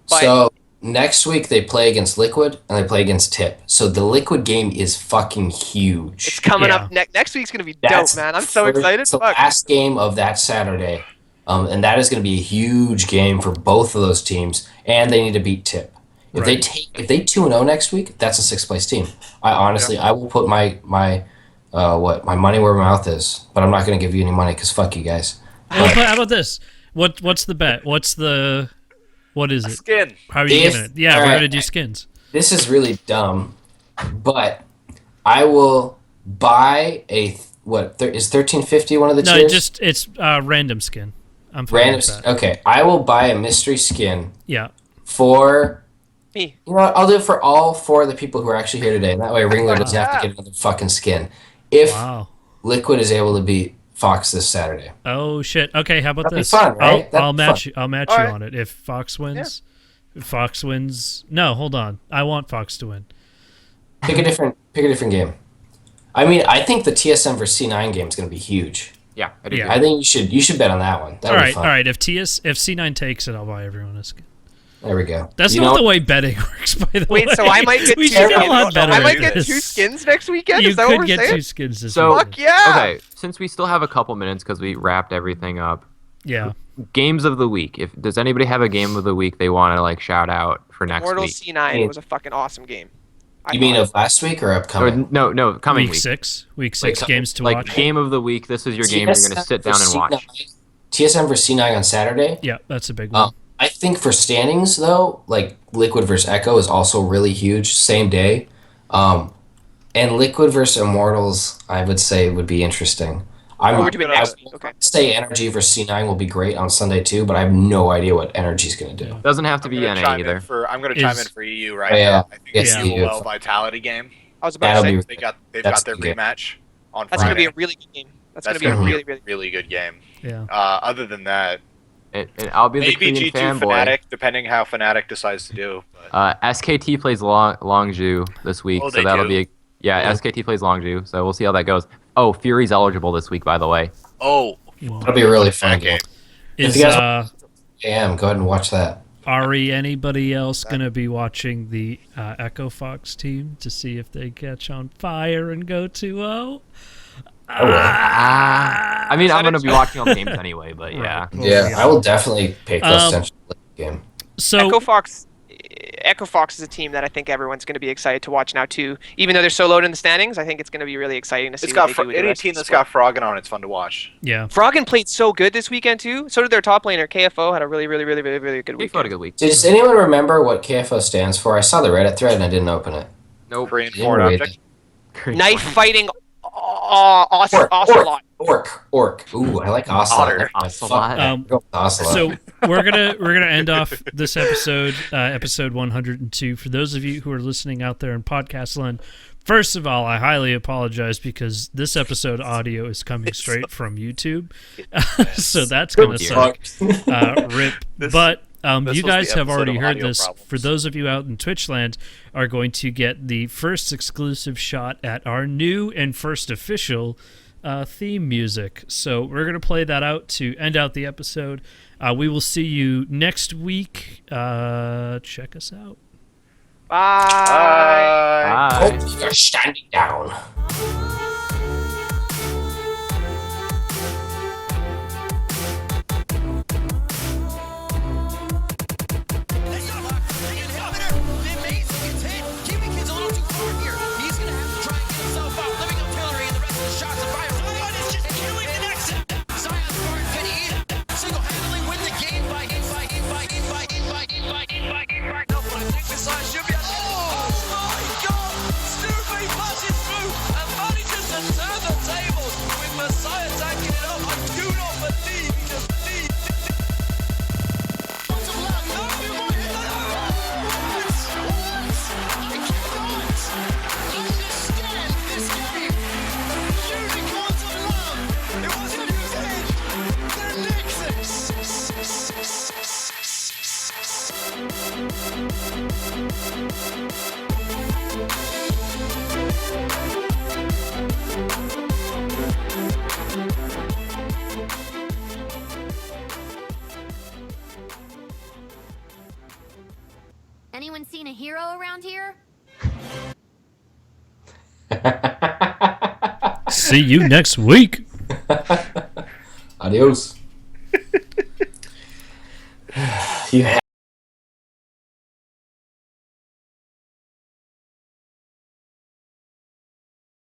But- So next week they play against Liquid and they play against Tip. So the Liquid game is fucking huge. It's coming Yeah. up next week's gonna be That's dope, man. I'm so first- excited. It's the Fuck. last game of that Saturday, and that is going to be a huge game for both of those teams. And they need to beat Tip. If Right. if they 2-0 next week, that's a 6th place team. I honestly, I will put my money where my mouth is, but I'm not going to give you any money because fuck you guys. Well, but how about this? What's the bet? What is it? Skin. How are you If- giving it? Yeah, all we're right. gonna do skins. This is really dumb, but I will buy is 1350 one of the No, tiers? it's random skin. I'm fine Random. with that. Okay, I will buy a mystery skin Yeah. for. Me. You know what? I'll do it for all 4 of the people who are actually here today, and that way Ringler doesn't have to get another fucking skin. If Wow. Liquid is able to beat Fox this Saturday, Oh shit. Okay, how about That'd be this? fun, right? I'll That'd be match fun. you. I'll match All you right. on it if Fox wins. If Fox wins. No, hold on. I want Fox to win. pick a different game. I mean, I think the TSM versus C9 game is going to be huge. Yeah, I do. Yeah. I think you should bet on that one. That'll All be right, fun. all right. If C9 takes it, I'll buy everyone a skin. There we go. That's You not know the way betting works, by the way. Wait, so I might get we two should get a skins. lot better I at might get this. 2 skins next weekend. You Is that what could we're get saying? 2 skins this So week. Fuck yeah! okay, since we still have a couple minutes because we wrapped everything up, Yeah. games of the week. If does anybody have a game of the week they want to like shout out for next Mortal week? C9 was a fucking awesome game. I You mean thought. of last week or Or, upcoming? no, coming Week week. 6. Week 6 Like, games to Like watch. game of the week. This is your game. You're going to sit down and watch. TSM versus C9 on Saturday. Yeah, that's a big one. I think for standings though, like Liquid versus Echo is also really huge. Same day, and Liquid versus Immortals, I would say would be interesting. Oh, we're doing I next would week. Okay. say Energy versus C9 will be great on Sunday too, but I have no idea what Energy's going to do. Doesn't have to I'm be gonna NA chime either. in for I'm gonna chime Is- in for EU right Yeah, now. I think yes, the EU. UOL Vitality game. I was about to That'll say be They've That's got their the game. rematch on that's gonna Friday. be a really good game. That's That's gonna be a gonna be really, really. really good game. Yeah. Other than that, And I'll be the maybe Korean G2 fanboy. Fnatic, depending how Fnatic decides to do. But SKT plays Longju this week, Oh, so they that'll do? be SKT plays Longju, so we'll see how that goes. Oh, Fury's eligible this week, by the way. oh, That'll be a really fun that game. game. Is you guys- AM, go ahead and watch that. Ari, anybody else going to be watching the Echo Fox team to see if they catch on fire and go 2-0? I mean, I'm going to be watching all the games anyway, but yeah. Yeah, I will definitely pay close Um, attention to the game. So, Echo Fox is a team that I think everyone's going to be excited to watch now too. Even though they're so low in the standings, I think it's going to be really exciting to see. It's what got they do with the any rest of team the that's squad. got Froggen on. It's fun to watch. yeah. Froggen played so good this weekend too. So did their top laner KFO. Had a really, really, really, really, really good We had a weekend. good week. Does anyone remember what KFO stands for? I saw the Reddit thread and I didn't open it. Nope. Korean Didn't forward read object. Knife fighting Ocelot. Orc. Ooh, I like Ocelot. Otter. Ocelot. Go with Ocelot. So we're gonna end off this episode, episode 102. For those of you who are listening out there in podcast land, first of all, I highly apologize because this episode audio is coming straight from YouTube, so that's gonna suck. Rip. But you guys have already heard this. For those of you out in Twitch land, are going to get the first exclusive shot at our new and first official theme music. So we're going to play that out to end out the episode. We will see you next week. Check us out. Bye. Oh, you're standing down. Anyone seen a hero around here? See you next week. Adios. You have